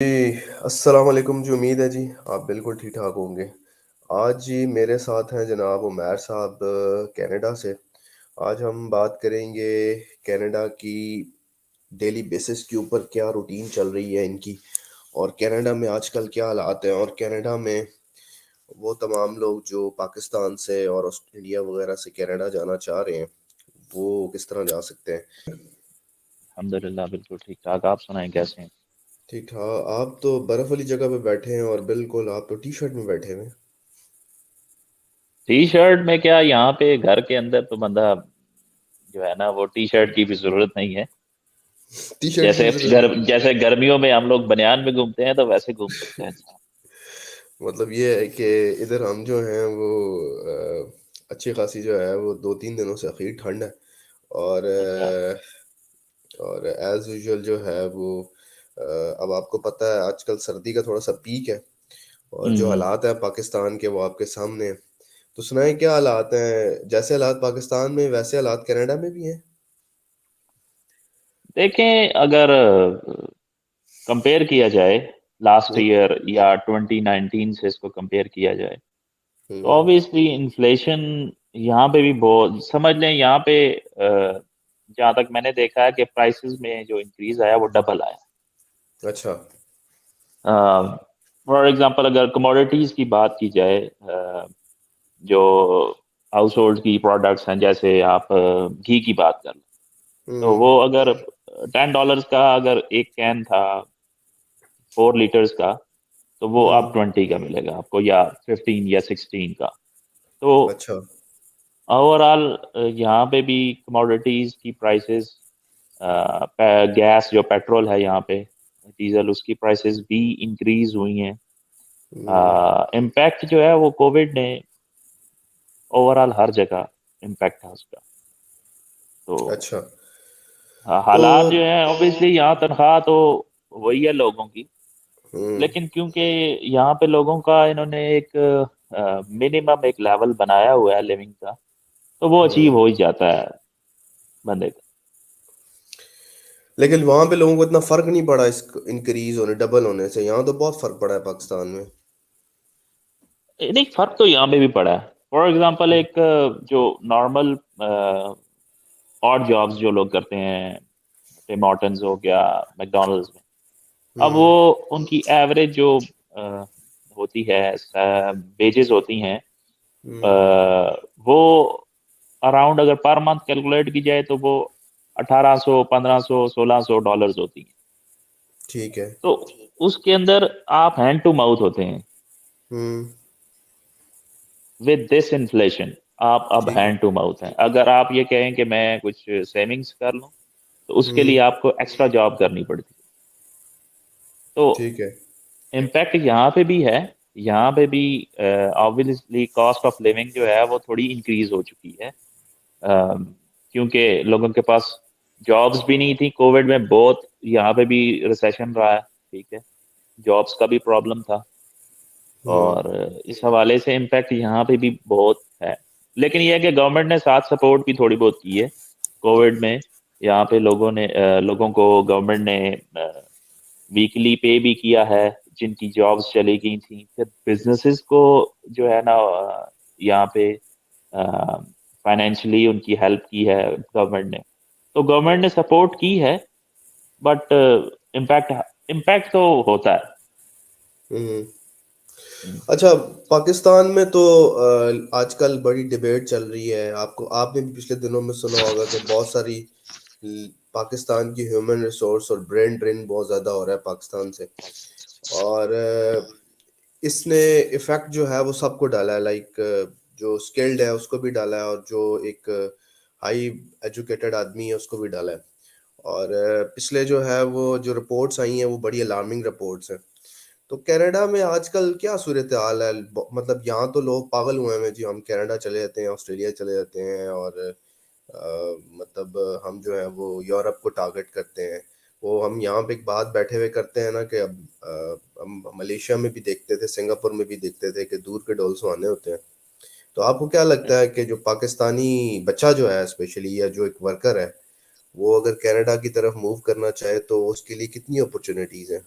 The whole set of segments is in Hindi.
जी, अस्सलाम वालेकुम जी, उम्मीद है जी आप बिल्कुल ठीक-ठाक होंगे। आज जी मेरे साथ हैं जनाब उमैर साहब कनाडा से। आज हम बात करेंगे कनाडा की डेली बेसिस के ऊपर क्या रूटीन चल रही है इनकी और कनाडा में आजकल क्या हालात हैं और कनाडा में वो तमाम लोग जो पाकिस्तान से और इंडिया वगैरह से कनाडा जाना चाह रहे हैं, वो किस तरह जा सकते हैं। अल्हम्दुलिल्लाह बिल्कुल ठीक ठाक। आप सुनाएं कैसे हैं? ठीक-ठाक, आप तो बर्फ़ वाली जगह पे बैठे हैं और बिल्कुल आप तो टी-शर्ट में बैठे हुए हैं। टी शर्ट में क्या, यहाँ पे घर के अंदर तो बंदा जो है ना वो टी शर्ट की भी जरूरत नहीं है। टी-शर्ट की भी ज़रूरत नहीं। जैसे गर्मियों में हम लोग बनियान में घूमते हैं तो वैसे घूम सकते हैं इंसान। मतलब ये है कि इधर हम जो हैं वो अच्छी खासी जो है वो 2-3 दिनों से अखीर ठंड है और अच्छा। और एज़ यूजुअल जो है वो अब आपको पता है आजकल सर्दी का थोड़ा-सा पीक है और जो हम्म। हालात हैं पाकिस्तान के वो आपके सामने हैं। तो सुनाएँ क्या हालात हैं? जैसे हालात पाकिस्तान में वैसे हालात कनाडा में भी हैं? देखें, अगर कंपेयर किया जाए लास्ट हुँ, ईयर या 2019 से इसको कंपेयर किया जाए तो हुँ, ऑब्वियसली इन्फ्लेशन यहाँ पे भी बहुत, समझ लें यहाँ पे जहाँ तक मैंने देखा है कि प्राइसेस में जो इंक्रीज आया वो डबल आया। अच्छा। फॉर एग्जांपल अगर कमोडिटीज की बात की जाए, जो हाउस होल्ड की प्रोडक्ट्स हैं, जैसे आप घी की बात कर लें, तो हुँ, वो अगर $10 का अगर एक कैन था 4 लीटर्स का, तो वो हुँ, अब 20 का मिलेगा आपको, या 15 या 16 का। तो अच्छा। ओवरऑल यहाँ पे भी कमोडिटीज की प्राइसेस, गैस जो पेट्रोल है यहाँ पे, डीजल, उसकी प्राइसेस भी इंक्रीज हुई हैं। हुँ, इम्पैक्ट जो है वो कोविड ने ओवरऑल हर जगह इम्पैक्ट है उसका। तो अच्छा। तो हालात जो है ऑब्वियसली यहाँ तनख्वाह तो वही है लोगों की, हुँ, लेकिन क्योंकि यहाँ पे लोगों का इन्होंने एक मिनिमम एक लेवल बनाया हुआ है लिविंग का, तो वो अचीव हुँ। हो ही जाता है बंदे का। लेकिन वहाँ पे लोगों को इतना फ़र्क नहीं पड़ा इस इंक्रीज़ होने डबल होने से, यहाँ तो बहुत फ़र्क पड़ा है पाकिस्तान में। नहीं, फर्क तो यहाँ पे भी पड़ा है। फॉर एग्जांपल एक जो नॉर्मल ऑड जॉब्स जो लोग करते हैं, टिम हॉर्टन्स हो गया, मैकडोनल्ड्स में, अब वो हुँ, उनकी एवरेज जो अ, होती है, वेजेस होती हैं, हुँ, अ, वो अराउंड अगर पर मंथ कैलकुलेट की जाए तो वो 1800, 1500, $1600 होती है। ठीक है। तो उसके अंदर आप हैंड टू माउथ होते हैं। हुँ, विद दिस इन्फ्लेशन आप अब ठीक है। हैंड टू माउथ हैं। अगर आप ये कहें कि मैं कुछ सेविंग्स कर लूं, तो उसके हुँ, लिए आपको एक्स्ट्रा जॉब करनी पड़ती है। तो ठीक है। इम्पैक्ट यहाँ पे भी है। यहाँ पे भी ऑब्वियसली कॉस्ट ऑफ लिविंग जो है वो थोड़ी इंक्रीज हो चुकी है, क्योंकि लोगों के पास जॉब्स भी नहीं थी। कोविड में बहुत यहाँ पे भी रिसेशन रहा है, ठीक है, जॉब्स का भी प्रॉब्लम था, हुँ, और इस हवाले से इम्पैक्ट यहाँ पे भी बहुत है। लेकिन यह है कि गवर्नमेंट ने साथ सपोर्ट भी थोड़ी बहुत की है कोविड में। यहाँ पे लोगों को गवर्नमेंट ने वीकली पे भी किया है जिनकी जॉब्स चली गई थी। फिर बिजनेसेस को जो है ना, यहाँ पे फाइनेंशियली उनकी हेल्प की है गवर्नमेंट ने। तो गवर्नमेंट ने सपोर्ट की है, बट इम्पैक्ट इम्पैक्ट तो होता है। हुँ। हम्म। अच्छा, पाकिस्तान में तो आजकल बड़ी डिबेट चल रही है, आपको आपने भी पिछले दिनों में सुना होगा कि बहुत सारी ल पाकिस्तान की ह्यूमन रिसोर्स और ब्रेन ड्रेन बहुत ज़्यादा हो रहा है पाकिस्तान से और इसने इफ़ेक्ट जो है वो सबको डाला है जो स्किल्ड है उसको भी डाला है और जो एक हाई एजुकेटेड आदमी है उसको भी डाला है और पिछले जो है वो जो रिपोर्ट्स आई हैं वो बड़ी अलार्मिंग रिपोर्ट्स हैं। तो कनाडा में आजकल क्या सूरत-हाल है? मतलब यहाँ तो लोग पागल हुए हैं जी हम कनाडा चले जाते हैं, ऑस्ट्रेलिया चले जाते हैं और मतलब हम जो है वो यूरोप को टारगेट करते हैं। वो हम यहाँ पे एक बात बैठे हुए करते हैं ना कि अब हम मलेशिया में भी देखते थे, सिंगापुर में भी देखते थे कि दूर के ढोल सुहाने होते हैं। तो आपको क्या लगता है कि जो पाकिस्तानी बच्चा जो है स्पेशली या जो एक वर्कर है, वो अगर कनाडा की तरफ मूव करना चाहे तो उसके लिए कितनी अपॉर्च्युनिटीज़ हैं?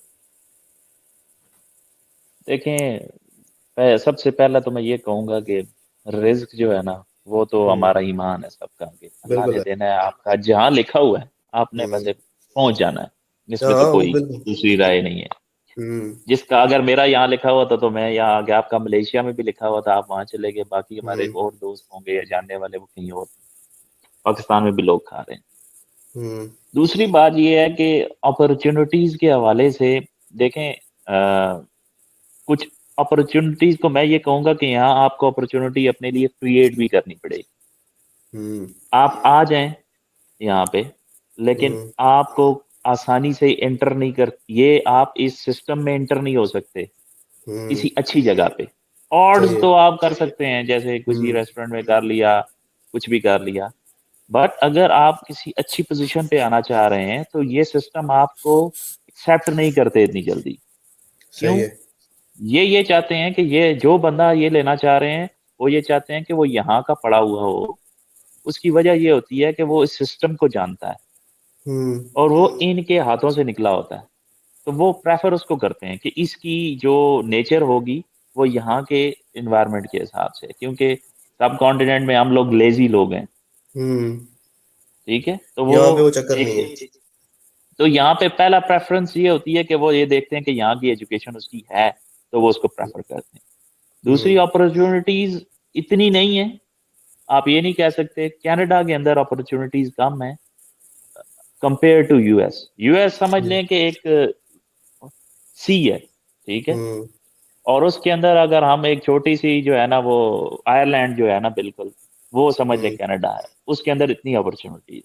देखें, सबसे पहला तो मैं ये कहूँगा कि रिज़्क जो है ना, वो तो हम्म, हमारा ईमान है सबका, कि अल्लाह बिल्कुल ने है। देना है, आपका जहाँ लिखा हुआ है, आपने बस हम्म, पहुँच जाना है। इसमें तो हाँ वो कोई बिल्कुल। दूसरी राय नहीं है। हम्म, जिसका अगर मेरा यहाँ लिखा हुआ था तो मैं यहाँ आ गया, आपका मलेशिया में भी लिखा हुआ था, आप वहाँ चले गए, बाकी हमारे हम्म, और दोस्त होंगे या जानने वाले वो कहीं और, पाकिस्तान में भी लोग खा रहे हैं। हम्म, दूसरी बात ये है कि अपॉर्चुनिटीज़ के हवाले से देखें, कुछ अपॉर्चुनिटीज़ को मैं ये कहूँगा कि यहाँ आपको अपॉर्चुनिटी अपने लिए क्रिएट भी करनी पड़ेगी। हम्म, आप आ जाएँ यहाँ पे, लेकिन हम्म, आपको आसानी से एंटर नहीं कर ये आप इस सिस्टम में एंटर नहीं हो सकते, हम्म, किसी अच्छी जगह पे। सही ऑड्स है। तो आप कर सकते हैं, जैसे किसी हम्म, रेस्टोरेंट में कर लिया, कुछ भी कर लिया। बट अगर आप किसी अच्छी पोज़ीशन पे आना चाह रहे हैं, तो ये सिस्टम आपको एक्सेप्ट नहीं करते इतनी जल्दी। सही क्यों? है। ये चाहते हैं कि ये जो बंदा ये लेना चाह रहे हैं, वो ये चाहते हैं कि वो यहाँ का पढ़ा हुआ हो। उसकी वजह ये होती है कि वो इस सिस्टम को जानता है हम्म, और वो इनके हाथों से निकला होता है। तो वो प्रेफ़र उसको करते हैं कि इसकी जो नेचर होगी, वो यहाँ के एनवायरनमेंट के हिसाब से, क्योंकि सबकॉन्टिनेंट में हम लोग लेज़ी लोग हैं, हम्म, ठीक है? तो वो यहाँ पे वो चक्कर नहीं है। एक तो यहाँ पे पहला प्रेफ़रेंस ये होती है कि वो ये देखते हैं कि यहाँ की एजुकेशन उसकी है, तो वो उसको प्रेफ़र करते हैं। दूसरी हम्म, अपॉर्च्युनिटीज़ इतनी नहीं है, आप ये नहीं कह सकते। कनाडा के अंदर अपॉर्च्युनिटीज़ कम है कंपेयर टू यूएस। यूएस समझ हम्म, लें कि एक सी है, ठीक है? हम्म, और उसके अंदर अगर हम एक छोटी-सी जो है ना वो आयरलैंड जो है ना बिल्कुल, वो समझ लें हम्म, कनाडा है। उसके अंदर इतनी अपॉर्च्युनिटी है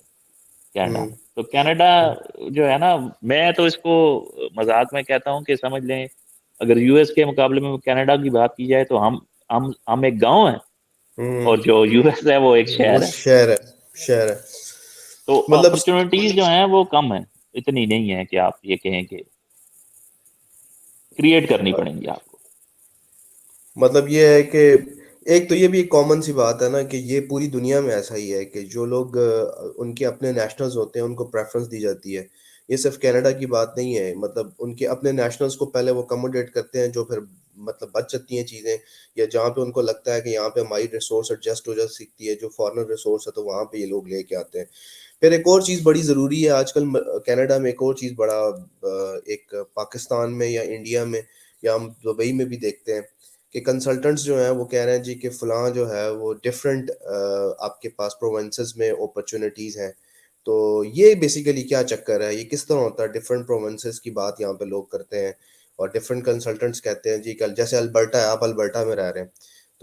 कनाडा हम्म, में। तो कनाडा जो है ना, मैं तो इसको मज़ाक में कहता हूँ कि समझ लें, अगर यूएस के मुकाबले में कनाडा की बात की जाए तो हम एक गाँव हैं हम्म, और जो यूएस है वो एक वो शहर है। शहर है, शहर है। तो मतलब अपॉर्च्युनिटीज़ जो हैं वो कम हैं, इतनी नहीं है कि आप ये कहें कि क्रिएट करनी पड़ेंगी आपको। मतलब ये है कि एक तो ये भी एक कॉमन सी बात है ना कि ये पूरी दुनिया में ऐसा ही है कि जो लोग उनके अपने नेशनल्स होते हैं उनको प्रेफरेंस दी जाती है। ये सिर्फ कनाडा की बात नहीं है, मतलब उनके अपने नेशनल्स को पहले वो अकोमोडेट करते हैं, जो फिर मतलब बच जाती हैं चीज़ें, या जहाँ पे उनको लगता है कि यहाँ पे हमारी रिसोर्स एडजस्ट हो जा सकती है, जो फॉरेनर रिसोर्स है, तो वहाँ पे ये लोग लेके आते हैं। फिर एक और चीज़ बड़ी ज़रूरी है आजकल कनाडा में, एक और चीज़ बड़ा एक पाकिस्तान में या इंडिया में या हम दुबई में भी देखते हैं कि कंसल्टेंट्स जो हैं वो कह रहे हैं जी कि फ़लाँ जो है वो डिफरेंट आपके पास प्रोविंसेस में अपॉर्चुनिटीज़ हैं। तो ये बेसिकली क्या चक्कर है? ये किस तरह होता है? डिफरेंट प्रोविंसेस की बात यहाँ पे लोग करते हैं और डिफरेंट कंसल्टेंट्स कहते हैं जी कल जैसे अल्बर्टा है, आप अल्बर्टा में रह रहे हैं।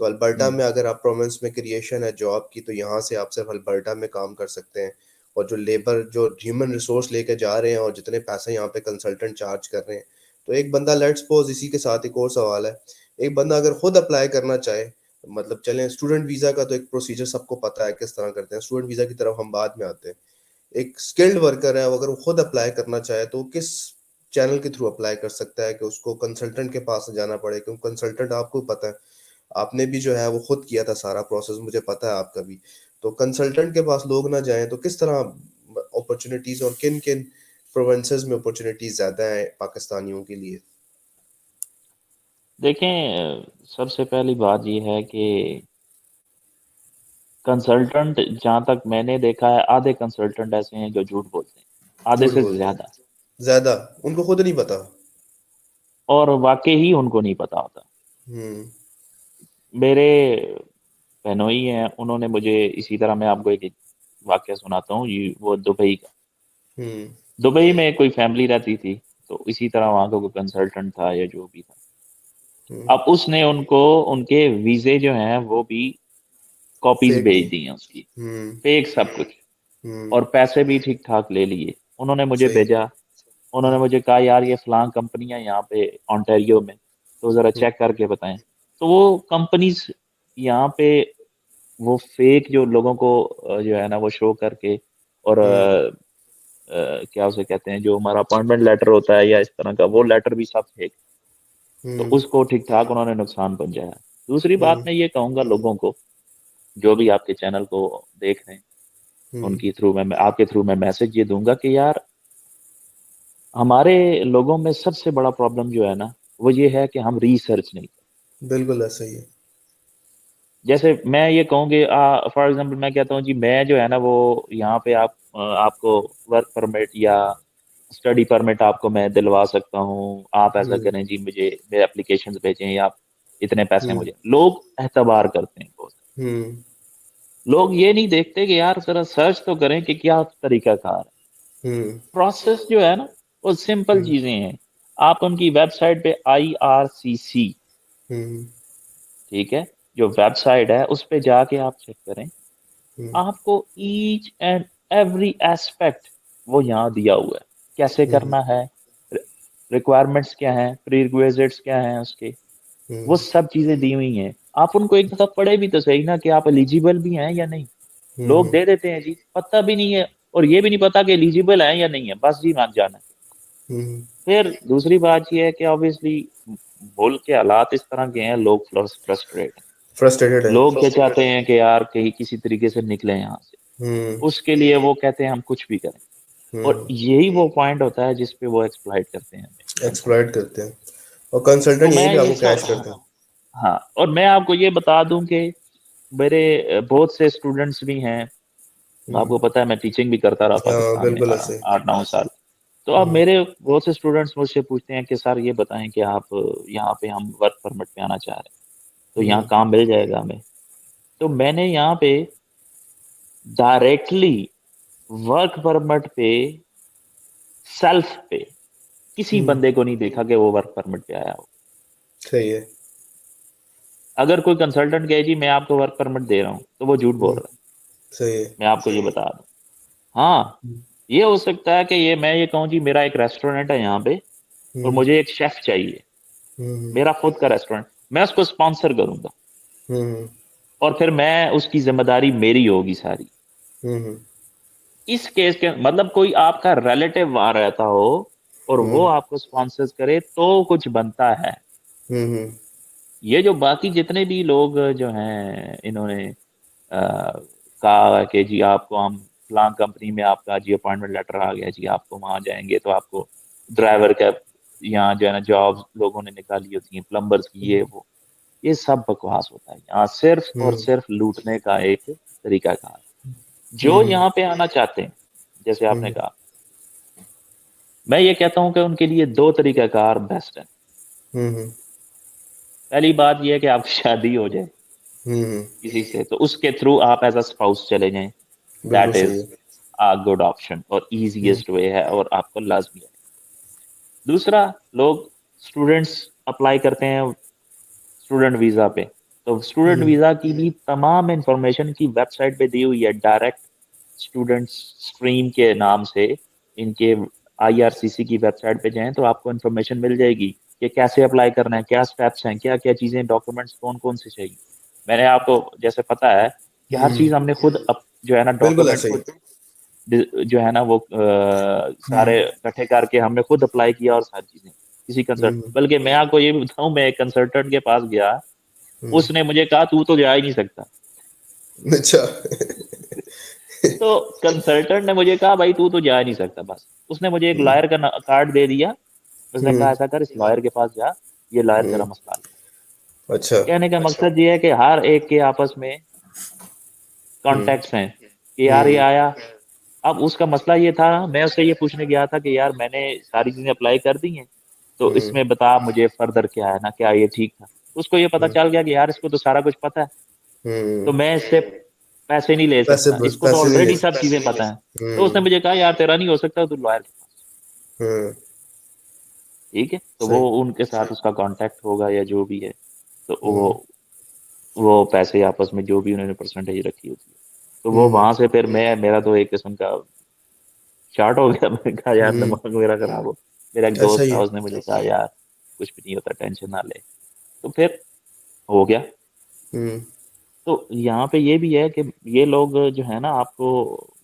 तो अल्बर्टा हुँ, में अगर आप प्रोविंस में क्रिएशन है जॉब की, तो यहाँ से आप सिर्फ अल्बर्टा में काम कर सकते हैं। और जो लेबर जो ह्यूमन रिसोर्स लेके जा रहे हैं और जितने पैसे यहाँ पे कंसल्टेंट चार्ज कर रहे हैं, तो एक बंदा लेट्स सपोज़ इसी के साथ एक और सवाल है, एक बंदा अगर खुद अप्लाई करना चाहे, मतलब चलें स्टूडेंट वीज़ा का तो एक प्रोसीजर सबको पता है किस तरह करते हैं, स्टूडेंट वीज़ा की तरफ हम बाद में आते हैं। एक स्किल्ड वर्कर है, वो अगर वो खुद अप्लाई करना चाहे तो वो किस चैनल के थ्रू अप्लाई कर सकता है कि उसको कंसल्टेंट के पास ना जाना पड़े? क्योंकि कंसल्टेंट आपको पता है, आपने भी जो है वो खुद किया था सारा प्रोसेस, मुझे पता है आपका भी। तो कंसल्टेंट के पास लोग ना जाएँ तो किस तरह अपॉर्च्युनिटीज़ और किन-किन प्रोविंसेस में अपॉर्च्युनिटीज़ ज़्यादा हैं पाकिस्तानियों के लिए? देखें, सबसे पहली बात ये है कि कंसल्टेंट, जहाँ तक मैंने देखा है, आधे कंसल्टेंट ऐसे हैं जो झूठ बोलते हैं, आधे झूठ से बोलते हैं। ज़्यादा। ज़्यादा, उनको खुद नहीं पता। और वाक़ई ही उनको नहीं पता होता। हुँ, मेरे बहनोई हैं, उन्होंने मुझे इसी तरह, मैं आपको एक वाक़या सुनाता हूँ, ये वो दुबई का। हुँ, दुबई में कोई फैमिली रहती थी, तो इसी तरह वहाँ का कोई कंसल्टेंट था या जो भी था। हुँ, अब उसने उनको उनके वीज़े जो हैं, वो भी कॉपीज़ फेक दी। भेज दी हैं उसकी, हुँ, फ़ेक सब कुछ, हुँ, और पैसे भी ठीक-ठाक ले लिए। उन्होंने मुझे सही। भेजा, उन्होंने मुझे कहा, "यार, ये फलाँ कंपनी है यहाँ पे ओंटारियो में, तो ज़रा हुँ, चेक करके बताएँ।" तो वो कंपनीज़ यहाँ पे वो फ़ेक जो लोगों को जो है ना वो शो करके, और हुँ, क्या उसे कहते हैं, जो हमारा अपॉइंटमेंट लेटर होता है या इस तरह का, वो लेटर भी सब फ़ेक। तो हुँ, उसको ठीक-ठाक उन्होंने नुकसान पहुँचाया। दूसरी बात हुँ, मैं ये कहूँगा लोगों को, जो भी आपके चैनल को देख रहे हैं, हुँ, उनकी थ्रू मैं आपके थ्रू मैं मैसेज ये दूँगा कि यार, हमारे लोगों में सबसे बड़ा प्रॉब्लम जो है ना, वो ये है कि हम रिसर्च नहीं करते। बिल्कुल ऐसा ही है। जैसे मैं ये कहूँ कि फॉर एग्जांपल मैं कहता हूँ जी, मैं जो है ना वो यहाँ पे आपको वर्क परमिट या स्टडी परमिट आपको मैं दिलवा सकता हूँ, आप ऐसा हम्म। करें जी, मुझे मेरे एप्लीकेशंस भेजें या आप इतने पैसे हम्म। मुझे, लोग एतबार करते हैं बहुत। हम्म। लोग ये नहीं देखते कि यार जरा सर्च तो करें कि क्या तरीकाकार है। हम्म। प्रोसेस जो है ना वो सिंपल हम्म। चीजें हैं। आप उनकी वेबसाइट पे IRCC, हम्म। ठीक है, जो वेबसाइट है उस पे जाके आप चेक करें, हम्म। आपको ईच एंड एवरी एस्पेक्ट वो यहाँ दिया हुआ है, कैसे हम्म। करना है, रिक्वायरमेंट्स क्या हैं, प्रीरिक्विजिट्स क्या हैं उसके, वो हम्म। सब चीजें दी हुई हैं। आप उनको एक दफा पढ़े भी तो सही ना कि आप एलिजिबल भी हैं या नहीं। लोग हम्म। दे देते हैं जी, पता भी नहीं है, और ये भी नहीं पता कि एलिजिबल है या नहीं है, बस जी मान जाना है। हम्म। फिर दूसरी बात ये है कि ऑब्वियसली मुल्क के हालात इस तरह के हैं, लोग फ्रस्ट्रेट हैं। फ्रस्ट्रेटेड है। लोग क्या चाहते हैं कि यार कहीं किसी तरीके से निकले यहाँ से, हम्म। उसके लिए वो कहते हैं हम कुछ भी करें। और हम्म। यही वो पॉइंट होता है जिसपे वो एक्सप्लॉइट करते हैं हमें एक्सप्लॉइट कंसल्टेंट। करते हैं और तो कंसल्टेंट यहीं मैं पे ये आपको सब, कैश करते हैं। हाँ, और मैं आपको ये बता दूं कि मेरे बहुत से स्टूडेंट्स भी हैं। हम्म। आपको पता है मैं टीचिंग भी करता रहा हाँ पाकिस्तान में बिल्कुल ऐसे। 8-9 साल। तो अब हम्म। मेरे बहुत से स्टूडेंट्स मुझसे पूछते हैं कि सर ये बताएं कि आप यहाँ पे हम वर्क परमिट पे आना चाह रहे हैं, तो यहाँ हम्म। काम मिल जाएगा हमें। तो मैंने यहाँ पे डायरेक्टली वर्क परमिट पे, सेल्फ पे किसी हम्म। बंदे को नहीं देखा कि वो वर्क परमिट पे आया हो। सही है। अगर कोई कंसल्टेंट कहे जी मैं आपको वर्क परमिट दे रहा हूँ, तो वो झूठ बोल हम्म। रहा है। सही है। मैं आपको ये बता दूं, हाँ, हम्म। ये हो सकता है कि ये मैं ये कहूँ जी मेरा एक रेस्टोरेंट है यहाँ पे, और हम्म। मुझे एक शेफ चाहिए, हम्म। मेरा खुद का रेस्टोरेंट, मैं उसको स्पॉन्सर करूंगा, हम्म। और फिर मैं उसकी जिम्मेदारी मेरी होगी सारी। हम्म। इस केस के मतलब कोई आपका रिलेटिव वहां रहता हो और वो हम्म। आपको स्पॉन्सर करे तो कुछ बनता है। हम्म। ये जो बाकी जितने भी लोग जो हैं इन्होंने कहा कि जी आपको हम फलां कंपनी में आपका जी अपॉइंटमेंट लेटर आ गया जी, आपको वहां जाएंगे तो आपको ड्राइवर का यहाँ जो है ना जॉब लोगों ने निकाली होती है, प्लम्बर्स की, ये वो, ये सब बकवास होता है। यहाँ सिर्फ और हम्म। सिर्फ लूटने का एक तरीकाकार। जो हम्म। यहाँ पे आना चाहते हैं, जैसे आपने हम्म। कहा, मैं ये कहता हूँ कि उनके लिए दो तरीकाकार बेस्ट है। हम्म। पहली बात यह है कि आपकी शादी हो जाए हम्म। किसी से, तो उसके थ्रू आप एज अ स्पाउस चले जाएं, बिल्कुल दैट सही इज है। आ गुड ऑप्शन और हम्म। इजीएस्ट वे है, और आपको लाजमी है। दूसरा, लोग स्टूडेंट्स अप्लाई करते हैं स्टूडेंट वीजा पे, तो स्टूडेंट हम्म। वीजा की भी तमाम इंफॉर्मेशन की वेबसाइट पे दी हुई है, डायरेक्ट स्टूडेंट स्ट्रीम के नाम से। इनके IRCC की वेबसाइट पे जाएं तो आपको इंफॉर्मेशन मिल जाएगी कि कैसे अप्लाई करना है, क्या स्टेप्स हैं, क्या क्या चीजें, डॉक्यूमेंट्स कौन कौन से चाहिए। मैंने आपको जैसे पता है कि हर हम्म। चीज हमने खुद जो है ना बिल्कुल डॉक्यूमेंट ऐसे ही। खुद जो है ना वो सारे इकट्ठे करके हमने खुद अप्लाई किया, और सारी चीजें किसी कंसल्ट, हम्म। बल्कि मैं आपको ये भी बताऊं, मैं एक कंसल्टेंट के पास गया, हम्म। उसने मुझे कहा तू तो जा ही नहीं सकता। अच्छा। तो कंसल्टेंट ने मुझे कहा भाई तू तो जा ही नहीं सकता, बस उसने मुझे एक हम्म। लॉयर का कार्ड दे दिया। उसने कहा हम्म। ऐसा कर, इस लॉयर के पास जा, ये लॉयर तेरा हम्म। मसला हल करेगा। अच्छा। कहने का मकसद ये है कि हर एक के आपस में हम्म। कॉन्टेक्ट्स हैं कि यार ये हम्म। आया। अब उसका मसला ये था, मैं उससे ये पूछने गया था कि यार मैंने सारी चीजें अप्लाई कर दी हैं, तो हम्म। इसमें बता मुझे फर्दर क्या है ना, क्या ये ठीक था। तो उसको ये पता हम्म। चल गया कि यार इसको तो सारा कुछ पता है, तो हम्म। मैं इससे पैसे नहीं ले पैसे सकता, इसको तो पैसे नहीं ले। ऑलरेडी सब चीजें पता है। तो उसने हम्म। मुझे कहा यार तेरा नहीं हो सकता, तू लॉयर के पास। हम्म। ठीक है, तो वो सही। उनके साथ उसका कांटेक्ट होगा या जो भी है, तो हम्म। वो पैसे आपस में जो भी उन्होंने परसेंटेज रखी होती है, तो वो हम्म। वहां से फिर मैं, मेरा तो एक किस्म का चार्ट हो गया। मैंने कहा यार हम्म। दिमाग मेरा खराब हो। मेरा एक ऐसा दोस्त ही था, है। उसने मुझे कहा यार कुछ भी नहीं होता, टेंशन ना ले। तो फिर हो गया। हम्म। तो यहाँ पे ये भी है कि ये लोग जो है ना आपको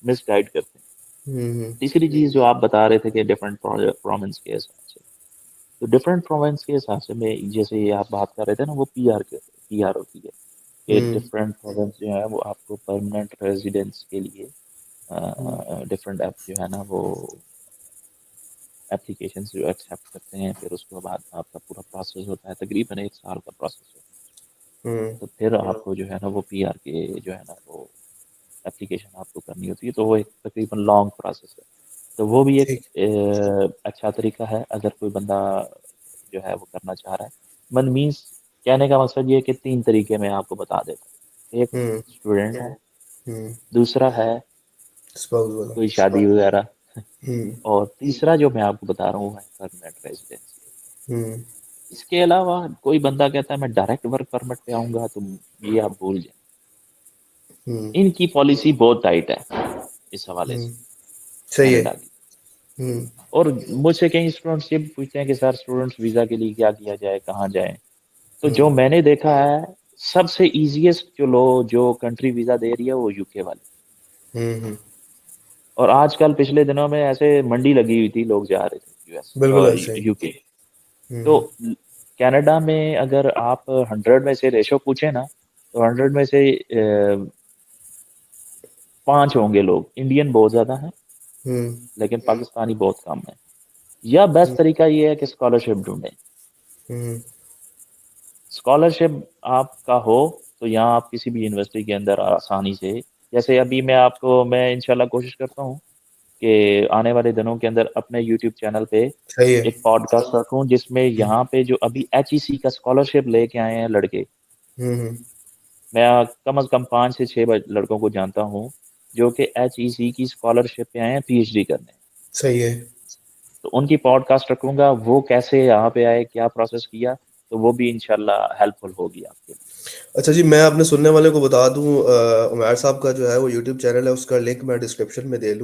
मिसगाइड करते हैं। हम्म। तीसरी चीज जो आप बता रहे थे कि डिफरेंट प्रोविंस के हिसाब से, तो डिफरेंट प्रोविंस के हिसाब से मैं, जैसे ये आप बात कर रहे थे ना वो PR होती है कि हम्म। डिफरेंट प्रोविंस जो है वो आपको परमानेंट रेजिडेंस के लिए हम्म। डिफरेंट ऐप जो है ना वो एप्लीकेशंस जो एक्सेप्ट करते हैं, फिर उसके बाद आपका पूरा प्रोसेस होता है, तकरीबन 1 साल का प्रोसेस होता हुँ, है। तो फिर आपको जो है ना वो पीआर के जो है ना वो एप्लीकेशन आपको करनी होती है, तो वो एक तकरीबन लॉन्ग प्रोसेस है। तो वो भी एक ठीक। अच्छा तरीका है अगर कोई बंदा जो है वो करना चाह रहा है। मन मीन्स कहने का मकसद ये है कि 3 तरीके मैं आपको बता देता हूँ। एक हुँ, स्टूडेंट है, हुँ, दूसरा है स्पाउस वाला। कोई शादी वगैरह, हुँ, और तीसरा जो मैं आपको बता रहा हूँ वो है परमानेंट रेज़िडेंसी। हुँ, इसके अलावा कोई बंदा कहता है मैं डायरेक्ट वर्क परमिट पे आऊँगा, तो ये आप भूल जाएँ। हुँ, इनकी पॉलिसी बहुत टाइट है इस हवाले हुँ, से, सही है। कनाडा की। हुँ, और मुझसे कई स्टूडेंट्स ये भी पूछते हैं कि सर स्टूडेंट्स वीज़ा के लिए क्या किया जाए, कहाँ जाएँ? तो जो हुँ, मैंने देखा है, सबसे ईज़ीएस्ट जो कंट्री वीज़ा दे रही है वो यूके वाली। हुँ, हुँ, और आजकल पिछले दिनों में ऐसे मंडी लगी हुई थी, लोग जा रहे थे यूएस बिल्कुल ऐसे ही। यूके। तो हुँ, कनाडा में अगर आप 100 में से रेशो पूछे ना, तो 100 में से 5 होंगे लोग। इंडियन बहुत ज़्यादा हैं, हुँ, लेकिन पाकिस्तानी बहुत कम हैं। या बेस्ट हुँ, तरीका ये है कि स्कॉलरशिप ढूँढें। हुँ, स्कॉलरशिप आपका हो, तो यहाँ आप किसी भी यूनिवर्सिटी के अंदर आसानी से, जैसे अभी मैं इंशाल्लाह कोशिश करता हूँ कि आने वाले दिनों के अंदर अपने यूट्यूब चैनल पे सही है। एक पॉडकास्ट रखूँ, जिसमें हुँ, यहाँ पे जो अभी एचईसी का स्कॉलरशिप लेके आए हैं लड़के, हुँ, हुँ, मैं कम से कम 5 से 6 लड़कों को जानता हूँ, जो कि एचईसी की स्कॉलरशिप पे आए हैं पीएचडी करने। सही है। तो उनकी पॉडकास्ट रखूँगा, वो कैसे यहाँ पे आए, क्या प्रोसेस किया, तो वो भी इंशाल्लाह हेल्पफुल होगी आपके लिए। अच्छा जी, मैं अपने सुनने वाले को बता दूँ उमैर साहब का जो है वो यूट्यूब चैनल है, उसका लिंक मैं डिस्क्रिप्शन में दे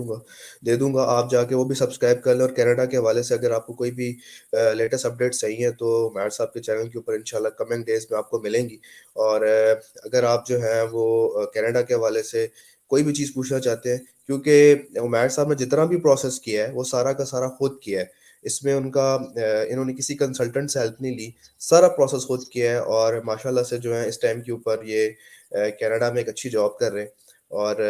दूँगा, आप जाके वो भी सब्सक्राइब कर लें और कनाडा के हवाले से अगर आपको कोई भी लेटेस्ट अपडेट चाहिए तो उमैर साहब के चैनल के ऊपर इंशाल्लाह कमिंग डेज़ में आपको मिलेंगी। और अगर आप जो हैं वो कनाडा के हवाले से कोई भी चीज़ पूछना चाहते हैं, क्योंकि उमैर साहब ने जितना भी प्रोसेस किया है, वो सारा का सारा खुद किया है। इसमें इन्होंने किसी कंसल्टेंट से हेल्प नहीं ली, सारा प्रोसेस खुद किया है और माशाल्लाह से जो है इस टाइम के ऊपर ये कनाडा में एक अच्छी जॉब कर रहे हैं। और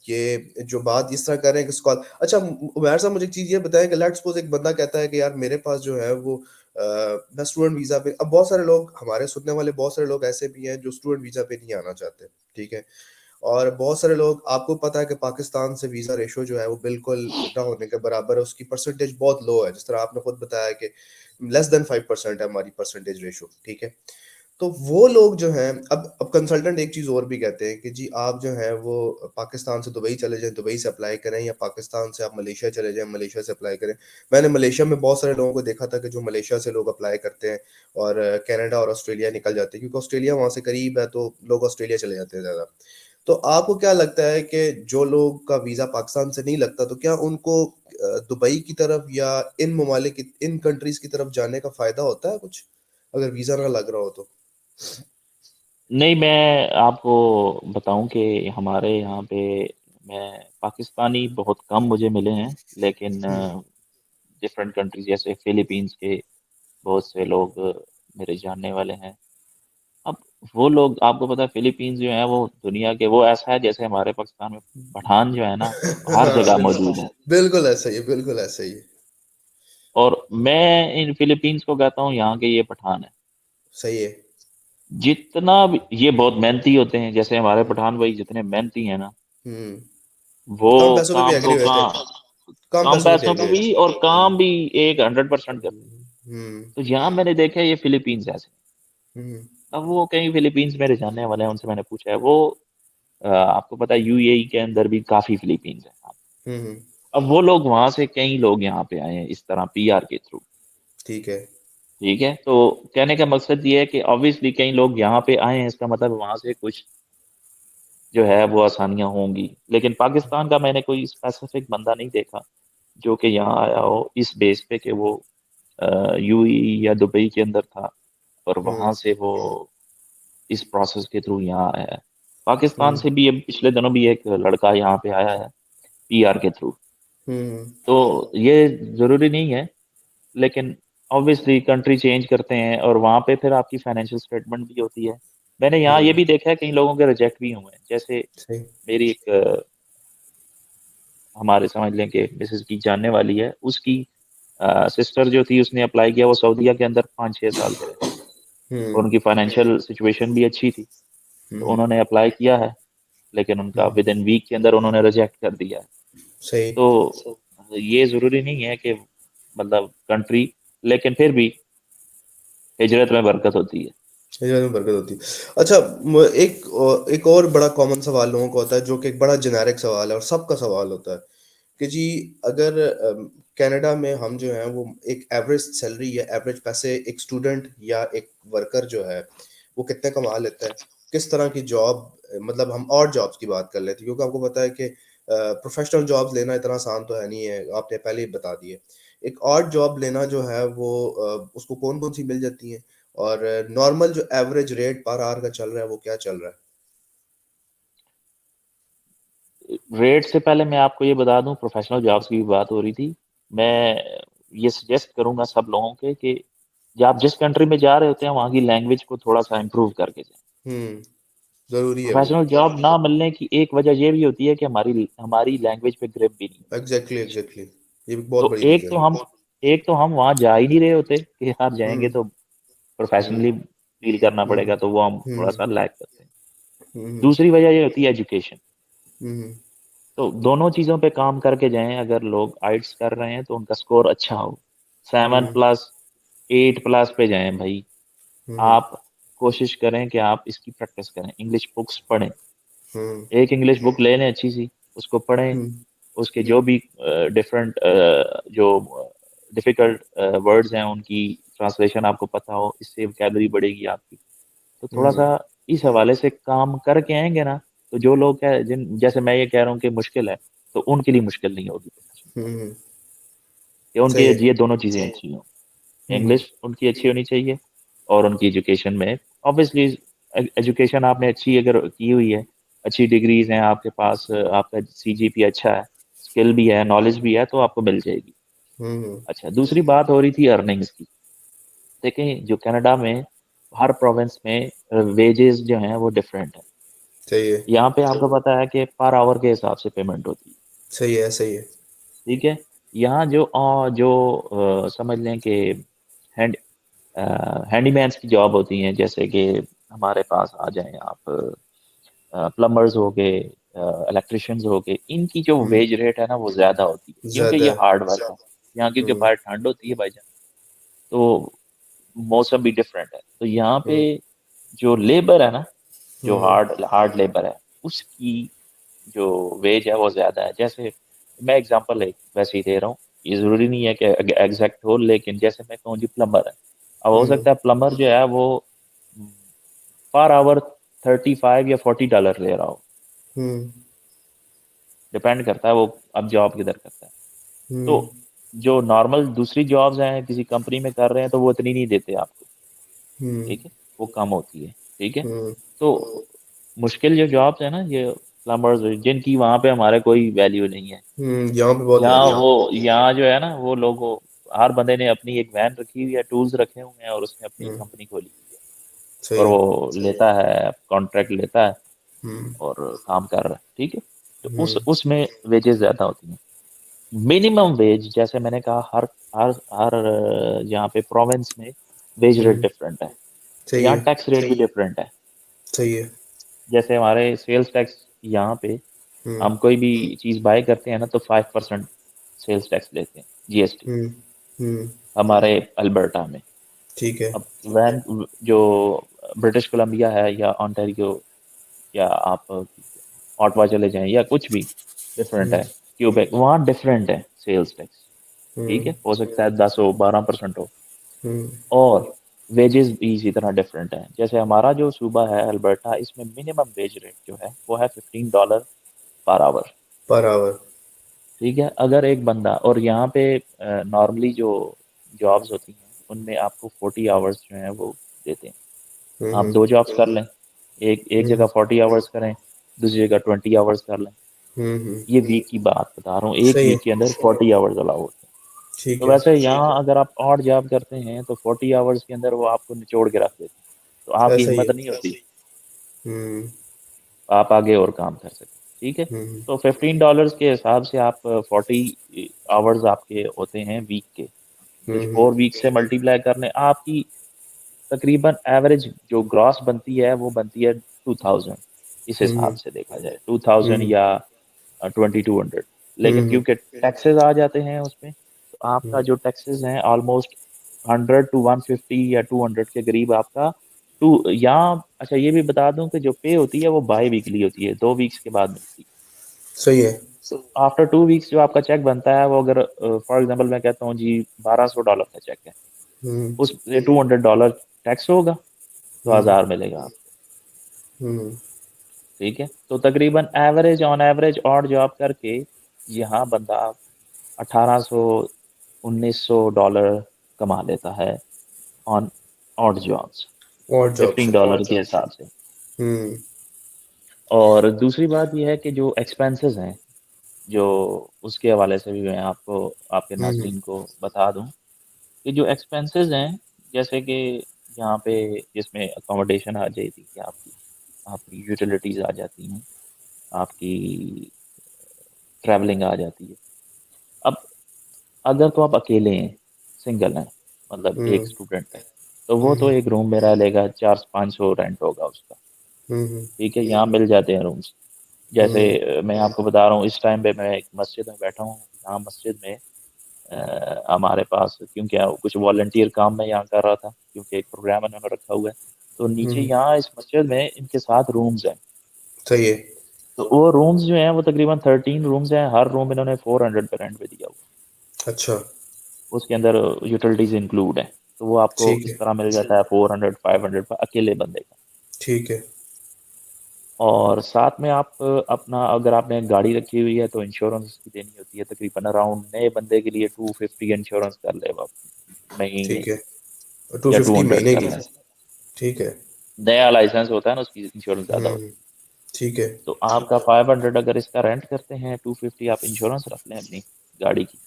ये जो बात इस तरह कर रहे हैं कि स्कॉल अच्छा उमैर साहब मुझे एक चीज़ ये बताएँ कि लेट्स सपोज़ एक बंदा कहता है कि यार मेरे पास जो है वो मैं स्टूडेंट वीज़ा पे अब बहुत सारे लोग हमारे सुनने वाले बहुत सारे लोग ऐसे भी हैं जो स्टूडेंट वीज़ा पे नहीं आना चाहते, ठीक है? और बहुत सारे लोग आपको पता है कि पाकिस्तान से वीज़ा रेशो जो है वो बिल्कुल ना होने के बराबर है, उसकी परसेंटेज बहुत लो है, जिस तरह आपने खुद बताया कि लेस देन 5% है हमारी परसेंटेज रेशो, ठीक है? तो वो लोग जो हैं अब कंसल्टेंट एक चीज़ और भी कहते हैं कि जी आप जो हैं वो पाकिस्तान से दुबई चले जाएँ, दुबई से अप्लाई करें या पाकिस्तान से आप मलेशिया चले जाएँ, मलेशिया से अप्लाई करें। मैंने मलेशिया में बहुत सारे लोगों को देखा था कि जो मलेशिया से लोग अप्लाई करते हैं और कनाडा और ऑस्ट्रेलिया निकल जाते हैं क्योंकि ऑस्ट्रेलिया वहाँ से करीब है तो लोग ऑस्ट्रेलिया चले जाते हैं ज़्यादा। तो आपको क्या लगता है कि जो लोग का वीज़ा पाकिस्तान से नहीं लगता तो क्या उनको दुबई की तरफ या इन कंट्रीज़ की तरफ जाने का फ़ायदा होता है कुछ? अगर वीज़ा ना लग रहा हो तो? नहीं, मैं आपको बताऊँ कि हमारे यहाँ पे मैं पाकिस्तानी बहुत कम मुझे मिले हैं, लेकिन हुँ। डिफरेंट कंट्रीज़ जैसे फ़िलीपींस के बहुत से लोग मेरे जानने वाले हैं। अब वो लोग आपको पता है फ़िलीपींस जो है वो दुनिया के वो ऐसा है जैसे हमारे पाकिस्तान में पठान जो है ना, हर हाँ, जगह मौजूद है। बिल्कुल ऐसा ही है, बिल्कुल ऐसा ही है। और मैं इन फ़िलीपींस को कहता हूँ यहाँ के ये पठान हैं। सही है। जितना भी ये बहुत मेहनती होते हैं, जैसे हमारे पठान भाई जितने मेहनती हैं ना, हुँ। वो कम पैसों में भी काम एग्री को हुए थे। कम कम पैसों में भी पैसों एग्री में हुए थे। भी और हुँ, काम भी एक 100% करते हैं। हुँ, तो यहाँ मैंने देखा है ये फ़िलीपींस ऐसे हैं। हुँ, अब वो कई फ़िलीपींस मेरे जानने वाले हैं, उनसे मैंने पूछा है, वो आपको पता है यूएई के अंदर भी काफ़ी फ़िलीपींस हैं। हुँ, हुँ, अब वो लोग वहाँ से कई लोग यहाँ पे आए हैं इस तरह पीआर के थ्रू, ठीक है। ठीक है? तो कहने का मकसद ये है कि ऑब्वियसली कई लोग यहाँ पे आए हैं, इसका मतलब वहाँ से कुछ जो है वो आसानियाँ होंगी। लेकिन पाकिस्तान का मैंने कोई स्पेसिफिक बंदा नहीं देखा, जो कि यहाँ आया हो इस बेस पे कि वो यूएई या दुबई के अंदर था और हुँ, वहाँ से वो इस प्रोसेस के थ्रू यहाँ आया है। पाकिस्तान हुँ, से भी अब पिछले दिनों भी एक लड़का यहाँ पे आया है पीआर के थ्रू। हुँ, तो ये ज़रूरी नहीं है, लेकिन ऑब्वियसली कंट्री चेंज करते हैं और वहाँ पे फिर आपकी फाइनेंशियल स्टेटमेंट भी होती है। मैंने यहाँ ये हुँ, भी देखा है कई लोगों के रिजेक्ट भी हुए हैं। जैसे सही। मेरी एक हमारे समझ लें कि मिसेज़ की जानने वाली है, उसकी सिस्टर जो थी उसने अप्लाई किया, वो सऊदीया के अंदर 5-6 साल से रहती है और हम्म उनकी फाइनेंशियल सिचुएशन भी अच्छी थी, तो हम्म, उन्होंने अप्लाई किया है, लेकिन उनका हम्म, विद इन वीक के अंदर उन्होंने रिजेक्ट कर दिया है। सही। तो ये जरूरी नहीं है कि मतलब कंट्री, लेकिन फिर भी हिजरत में बरकत होती है। हिजरत में बरकत होती है। अच्छा, एक और बड़ा कॉमन सवाल लोगों का होता है, जो कि एक बड़ा जेनेरिक सवाल है और सबका सवाल होता है कि जी, अगर कनाडा में हम जो हैं वो एक एवरेज सैलरी या एवरेज पैसे एक स्टूडेंट या एक वर्कर जो है वो कितने कमा लेता है, किस तरह की जॉब, मतलब हम और जॉब्स की बात कर लेते हैं, क्योंकि आपको पता है कि प्रोफेशनल जॉब्स लेना इतना आसान तो है नहीं है, आपने पहले ही बता दिए। एक और जॉब लेना जो है वो उसको कौन कौन सी मिल जाती है, और नॉर्मल जो एवरेज रेट पर आवर का चल रहा है वो क्या चल रहा है? रेट से पहले मैं आपको ये बता दूं, प्रोफेशनल जॉब्स की भी बात हो रही थी। मैं ये सजेस्ट करूंगा सब लोगों के कि जब आप जिस कंट्री में जा रहे होते हैं वहाँ की लैंग्वेज को थोड़ा सा इम्प्रूव करके जाएं। जरूरी है वो। प्रोफेशनल जॉब ना मिलने की एक वजह ये भी होती है कि हमारी हमारी लैंग्वेज पे ग्रिप भी नहीं होती एग्जैक्टली इंग्लिश की। एग्जैक्टली, ये भी बहुत तो बड़ी रीजन है। एक तो हम वहाँ जा ही नहीं रहे होते कि यार जाएंगे हम्म तो हम्म प्रोफेशनली डील करना हम्म पड़ेगा, तो वो हम थोड़ा हम्म सा लैग करते हैं। हम्म दूसरी वजह ये होती है एजुकेशन। हम्म तो दोनों चीज़ों पे काम करके जाएं, अगर लोग आइट्स कर रहे हैं तो उनका स्कोर अच्छा हो, 7+, 8+ पे जाएं भाई। हम्म आप कोशिश करें कि आप इसकी प्रैक्टिस करें, इंग्लिश बुक्स पढ़ें। हम्म एक इंग्लिश बुक ले लें अच्छी सी, उसको पढ़ें। हम्म उसके जो भी डिफरेंट जो डिफिकल्ट वर्ड्स हैं उनकी ट्रांसलेशन आपको पता हो, इससे वोकैबलरी बढ़ेगी आपकी। तो थोड़ा सा हम्म इस हवाले से काम करके आएंगे ना, तो जो लोग क्या जिन जैसे मैं ये कह रहा हूँ कि मुश्किल है, तो उनके लिए मुश्किल नहीं होगी हम्म, कि उनके सही है। ये दोनों चीज़ें अच्छी हों। हम्म इंग्लिश उनकी अच्छी होनी चाहिए, और उनकी एजुकेशन में ऑब्वियसली एजुकेशन आपने अच्छी अगर की हुई है, अच्छी डिग्रीज हैं आपके पास, आपका सीजीपी अच्छा है, स्किल भी है, नॉलेज भी है, तो आपको मिल जाएगी। हम्म, अच्छा, दूसरी बात हो रही थी अर्निंग्स की। देखें जो कनाडा में हर प्रोविंस में वेजेस जो हैं वो डिफरेंट है। सही है यहाँ पे आपको पता है कि पर आवर के हिसाब से पेमेंट होती है। सही है सही है। ठीक है। यहाँ जो समझ लें कि हैंड हैंडीमैन्स की जॉब होती हैं, जैसे कि हमारे पास आ जाएं आप, प्लम्बर्स हो गए, इलेक्ट्रिशियंस हो गए, इनकी जो हम्म, वेज रेट है ना वो ज़्यादा होती है, क्योंकि ज्यादा ये है। हार्ड वर्क है। यहाँ क्योंकि हम्म बाहर ठंड होती है भाईजान, तो मौसम भी डिफरेंट है, तो यहाँ पे हम्म जो लेबर है ना, जो हम्म हार्ड हार्ड लेबर है, उसकी जो वेज है वो ज़्यादा है। जैसे मैं एग्जांपल एक वैसे ही दे रहा हूँ, ये ज़रूरी नहीं है कि एग्जैक्ट हो, लेकिन जैसे मैं कहूँ जी प्लम्बर है, अब हो हम्म सकता है प्लम्बर जो है वो पर आवर 35 या 40 डॉलर ले रहा हो। हम्म डिपेंड करता है वो अब जॉब किधर करता है। तो हम्म जो नॉर्मल दूसरी जॉब्स हैं किसी कंपनी में कर रहे हैं, तो वो इतनी नहीं देते आपको। हम्म ठीक है, वो कम होती है। ठीक है। हम्म तो मुश्किल जो जॉब्स है ना, ये प्लम्बर्स, जिनकी वहां पे हमारे कोई वैल्यू नहीं है। यहाँ पे बहुत यहाँ वैल्यू है। वो यहाँ जो है ना वो लोगों, हर बंदे ने अपनी एक वैन रखी हुई है, टूल्स रखे हुए हैं, और उसने अपनी हम्म, कंपनी खोली हुई है, और सही है। वो लेता है कॉन्ट्रैक्ट लेता है हम्म और काम कर रहा है। ठीक है। तो उस हम्म उसमें वेजेस ज्यादा होती हैं। मिनिमम वेज जैसे मैंने कहा, हर हर हर यहाँ पे प्रोविंस में वेज रेट हम्म, डिफरेंट है, सही यहाँ है टैक्स रेट भी डिफरेंट है। सही है। जैसे हमारे सेल्स टैक्स यहाँ पे, हम्म हम कोई भी चीज बाय करते हैं ना तो 5% सेल्स टैक्स लेते हैं, जीएसटी, हम्म हम्म, हमारे अल्बर्टा में। ठीक है। अब वैन जो ब्रिटिश कोलंबिया है या ऑन्टारियो, या आप ऑटवा चले जाएं या कुछ भी डिफरेंट हम्म है, क्यूबेक, वहाँ डिफरेंट है सेल्स टैक्स। ठीक हम्म है, हो सकता है 10 हो, 12% हो। हम्म और वेजेस भी इसी तरह डिफरेंट है। जैसे हमारा जो सूबा है अल्बर्टा, इसमें मिनिमम वेज रेट जो है वो है $15 पर आवर। Per hour. ठीक है। अगर एक बंदा, और यहाँ पे नॉर्मली जो जॉब्स होती हैं उनमें आपको 40 आवर्स जो है वो देते हैं। आप हम्म दो जॉब्स कर लें, एक एक हम्म जगह 40 आवर्स करें, दूसरी जगह 20 आवर्स कर लें। हम्म, ये वीक की बात बता रहा हूँ, एक सही है। वीक के अंदर 40 आवर्स अलाउ होते हैं। ठीक तो है। वैसे यहाँ अगर आप और जॉब करते हैं तो 40 आवर्स के अंदर वो आपको निचोड़ के रख देते हैं, तो आपकी ऐसा ही है। हिम्मत नहीं होती, हम्म आप आगे और काम कर सकें। ठीक है। हम्म तो $15 के हिसाब से आप 40 आवर्स आपके होते हैं वीक के। तो 4 वीक से मल्टीप्लाई करने आपकी तकरीबन एवरेज जो ग्रॉस बनती है वो बनती है 2000, इस हिसाब से देखा जाए 2000 या 2200। लेकिन क्योंकि टैक्सेस आ जाते हैं उसमें, तो आपका जो टैक्सेस हैं ऑलमोस्ट 100 to 150 या 200 के करीब आपका टू यहाँ। अच्छा ये भी बता दूं कि जो पे होती है वो बाई वीकली होती है, 2 वीक्स के बाद मिलती है। सही है। आफ्टर 2 वीक्स जो आपका चेक बनता है वो अगर फॉर एग्जांपल मैं कहता हूँ जी $1200 का चेक है, हम्म उस पे $200 टैक्स होगा, तो हम्म 1000 मिलेगा आपको। हम्म ठीक है, तो तकरीबन एवरेज ऑन एवरेज और जॉब करके यहाँ बंदा 1800 $1900 कमा लेता है ऑन ऑड जॉब्स, और जॉब से। $15 के हिसाब से। हम्म और दूसरी बात यह है कि जो एक्सपेंसेस हैं, जो उसके हवाले से भी मैं आपको आपके हम्म नाज़रीन को बता दूं कि जो एक्सपेंसेस हैं, जैसे कि यहाँ पे जिसमें अकोमोडेशन आ जाती है आपकी, आपकी यूटिलिटीज़ आ जाती हैं, आपकी ट्रैवलिंग आ जाती है। अब अगर तो आप अकेले हैं, सिंगल हैं, मतलब एक हम्म स्टूडेंट है, तो वो तो हम्म एक रूम में रह लेगा, 400-500 रेंट होगा उसका। हम्म ठीक है, यहाँ मिल जाते हैं रूम्स। जैसे हम्म मैं आपको बता रहा हूँ, इस टाइम पे मैं एक मस्जिद में बैठा हूँ, यहाँ मस्जिद में हमारे पास, क्योंकि कुछ वॉलंटियर काम मैं यहाँ कर रहा था, क्योंकि एक प्रोग्राम इन्होंने रखा हुआ है, तो नीचे हम्म यहाँ इस मस्जिद में इनके 7 रूम्स हैं। सही है। तो वो रूम्स जो हैं वो तकरीबन 13 रूम्स हैं, हर रूम इन्होंने 400 पे रेंट पे दिया हुआ है। अच्छा। उसके अंदर यूटिलिटीज इंक्लूड है, तो वो आपको ठीक इस है। तरह मिल जाता है 400-500 पर अकेले बंदे का। ठीक है। और साथ में आप अपना, अगर आपने गाड़ी रखी हुई है तो इंश्योरेंस उसकी देनी होती है, तकरीबन अराउंड नए बंदे के लिए 250 इंश्योरेंस कर ले आप महीने ठीक है। की, टू या फिफ्टी 200 महीने कर की। लें। ठीक है। नया लाइसेंस होता है ना, उसकी इंश्योरेंस ज़्यादा हम्म होती है। ठीक है। तो आपका 500 अगर इसका रेंट करते हैं, 250 आप इंश्योरेंस रख लें अपनी गाड़ी की।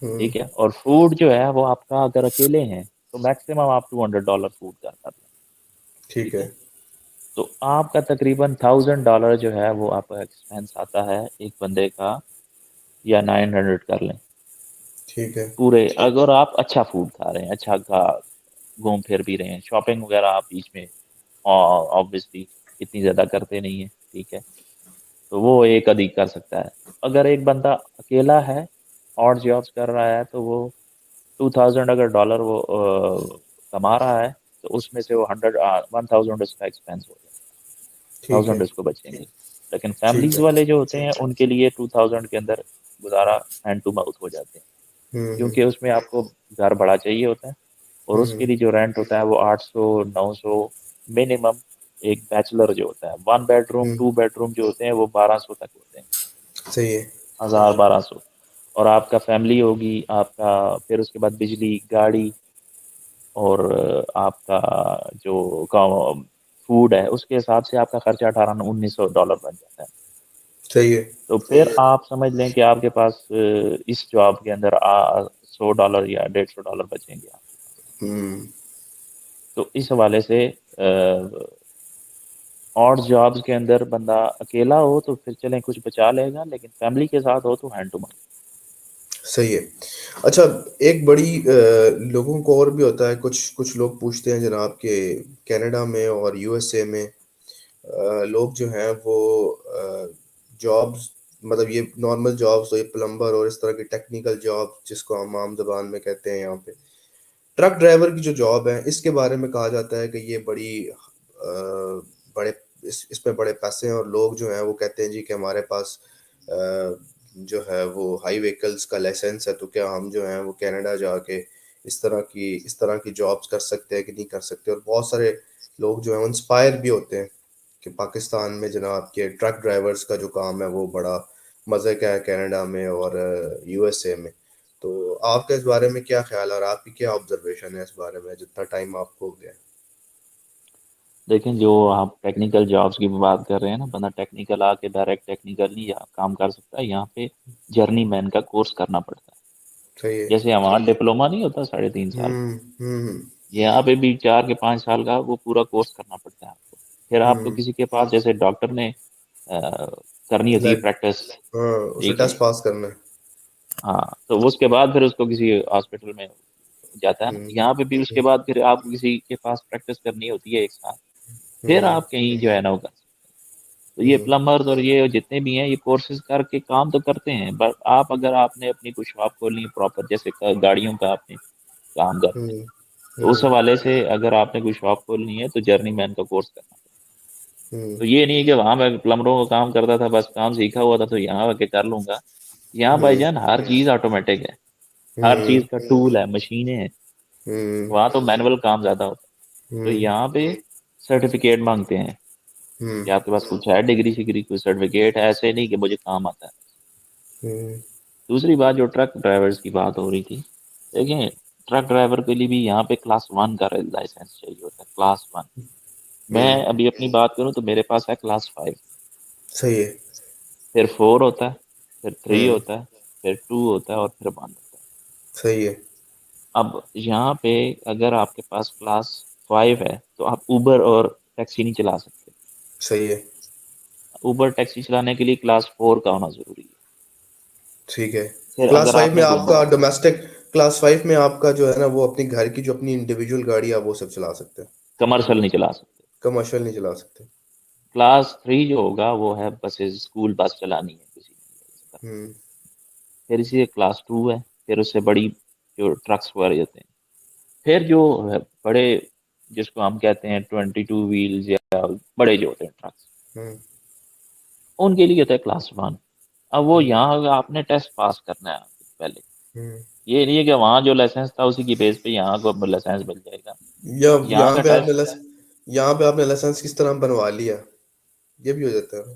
हम्म ठीक है, और फूड जो है वो आपका, अगर अकेले हैं तो मैक्सिमम आप $200 फूड का कर लें। ठीक ठीक है। है, तो आपका तकरीबन $1000 जो है वो आपका एक्सपेंस आता है एक बंदे का, या 900 कर लें ठीक है। पूरे। अगर आप अच्छा फूड खा रहे हैं, अच्छा खा घूम फिर भी रहे हैं, शॉपिंग वगैरह आप बीच में ऑब्वियसली इतनी ज़्यादा करते नहीं है, ठीक है, तो वो एक अधिक कर सकता है। अगर एक बंदा अकेला है और जॉब्स कर रहा है, तो वो 2000 अगर डॉलर वो कमा रहा है, तो उसमें से वो 1000 उसका एक्सपेंस हो जाए, ठीक है। 1000 उसको बचेंगे। लेकिन ठीक फैमिलीज है। वाले जो होते हैं उनके लिए 2000 के अंदर गुजारा हैंड टू माउथ हो जाते हैं, हम्म क्योंकि उसमें आपको घर बड़ा चाहिए होता है, और उसके हम्म लिए जो रेंट होता है वो 800-900 मिनिमम। एक बैचलर जो होता है, 1 बेडरूम हम्म 2 बेडरूम जो होते हैं वो 1200 तक होते हैं, सही है। 1000-1200। और आपका फैमिली होगी आपका, फिर उसके बाद बिजली, गाड़ी, और आपका जो फूड है, उसके हिसाब से आपका खर्चा $1800-1900 बन जाता है। सही है। तो फिर आप समझ लें कि आपके पास इस जॉब के अंदर $100 या $150 बचेंगे आपके पास। हम्म तो इस हवाले से और जॉब्स के अंदर बंदा अकेला हो तो फिर चलें कुछ बचा लेगा, लेकिन फैमिली के साथ हो तो हैंड टू माउथ। सही है। अच्छा, एक बड़ी लोगों को और भी होता है, कुछ कुछ लोग पूछते हैं जनाब के कनाडा में और यूएसए में लोग जो हैं वो जॉब्स, मतलब ये नॉर्मल जॉब्स, तो ये प्लम्बर और इस तरह की टेक्निकल जॉब जिसको हम आम जबान में कहते हैं यहाँ पे, ट्रक ड्राइवर की जो जॉब है, इसके बारे में कहा जाता है कि ये बड़ी बड़े, इसमें बड़े पैसे हैं, और लोग जो हैं वो कहते हैं जी कि हमारे पास जो है वो हाई व्हीकल्स का लाइसेंस है, तो क्या हम जो है वो कनाडा जाके इस तरह की जॉब्स कर सकते हैं कि नहीं कर सकते। और बहुत सारे लोग जो है इंस्पायर भी होते हैं कि पाकिस्तान में जनाब के ट्रक ड्राइवर्स का जो काम है वो बड़ा मज़े का है कनाडा में और यूएसए में। तो आपका इस बारे में क्या ख्याल है और आपकी क्या ऑब्जर्वेशन है इस बारे में, जितना टाइम आपको हो गया है? देखें, जो आप टेक्निकल जॉब्स की बात कर रहे हैं ना, बंदा टेक्निकल आके डायरेक्ट टेक्निकल नहीं काम कर सकता है, यहाँ पे जर्नी मैन का कोर्स करना पड़ता है। सही है। जैसे हमारा डिप्लोमा नहीं होता 3.5 साल का, हम्म यहाँ पे भी 4 के 5 साल का वो पूरा कोर्स करना पड़ता है आपको। फिर आपको हम्म किसी के पास, जैसे डॉक्टर ने करनी होती है लाइक, प्रैक्टिस। हाँ, उसे ठीक है, टेस्ट पास करना है। हाँ, तो उसके बाद फिर उसको किसी हॉस्पिटल में जाता है ना, हम्म यहाँ पे भी उसके बाद फिर आप किसी के पास प्रैक्टिस करनी होती है एक साथ, फिर हम्म आप कहीं जो है ना वो कर सकते हैं। तो ये हम्म प्लम्बर्स और ये जितने भी हैं ये कोर्सेज करके काम तो करते हैं, बट आप अगर आपने अपनी कुछ शॉप खोलनी है प्रॉपर, जैसे गाड़ियों का आपने काम करना है, हम्म तो उस हम्म हवाले से अगर आपने कोई शॉप खोलनी है तो जर्नी मैन का कोर्स करना पड़ेगा। हम्म तो ये नहीं है कि वहां मैं प्लम्बरों का काम करता था, बस काम सीखा हुआ था तो यहाँ आके कर लूंगा। यहाँ हम्म भाईजान हर चीज ऑटोमेटिक है, हर चीज हम्म का टूल है, मशीनें हैं। हम्म वहां तो मैनुअल काम ज्यादा होता है, तो हम्म यहाँ पे सर्टिफिकेट मांगते हैं हम्म कि आपके पास कुछ है, डिग्री शिग्री कोई सर्टिफिकेट है, ऐसे नहीं कि मुझे काम आता है। हम्म दूसरी बात, जो ट्रक ड्राइवर्स की बात हो रही थी, देखें, ट्रक ड्राइवर के लिए भी यहाँ पे क्लास 1 का लाइसेंस चाहिए होता है, क्लास 1। मैं हम्म अभी अपनी बात करूँ तो मेरे पास है क्लास 5, सही है। फिर 4 होता है, फिर 3 हम्म होता है, फिर 2 होता है और फिर 1 होता है। सही है। अब यहाँ पे अगर आपके पास क्लास 5 है तो आप उबर और टैक्सी नहीं चला सकते। सही है। उबर टैक्सी चलाने के लिए क्लास 4 का होना जरूरी है। ठीक है। फिर क्लास अगर फाइव में आपने कोई आपका डोमेस्टिक, क्लास फाइव में आपका जो है ना वो अपनी घर की जो अपनी इंडिविजुअल गाड़ी है वो सब चला सकते हैं। कमर्शियल नहीं चला सकते। कमर्शियल नहीं चला सकते। क्लास 3 जो होगा वो है बसेस, स्कूल बस चलानी है किसी ने। हम्म फिर इसी क्लास 2 है, फिर उससे बड़ी जो ट्रक्स वगैरह होते हैं, फिर जो है बड़े, जिसको हम कहते हैं 22 व्हील्स या बड़े जो होते हैं ट्रक्स, हम्म उनके लिए होता है क्लास 1। अब वो हम्म यहाँ आपने टेस्ट पास करना है पहले। हम्म ये नहीं है कि वहाँ जो लाइसेंस था उसी की बेस पे यहाँ को लाइसेंस मिल जाएगा। या यहाँ का टेस्ट, यहाँ पे आपने लाइसेंस किस तरह बनवा लिया, ये भी हो जाता है।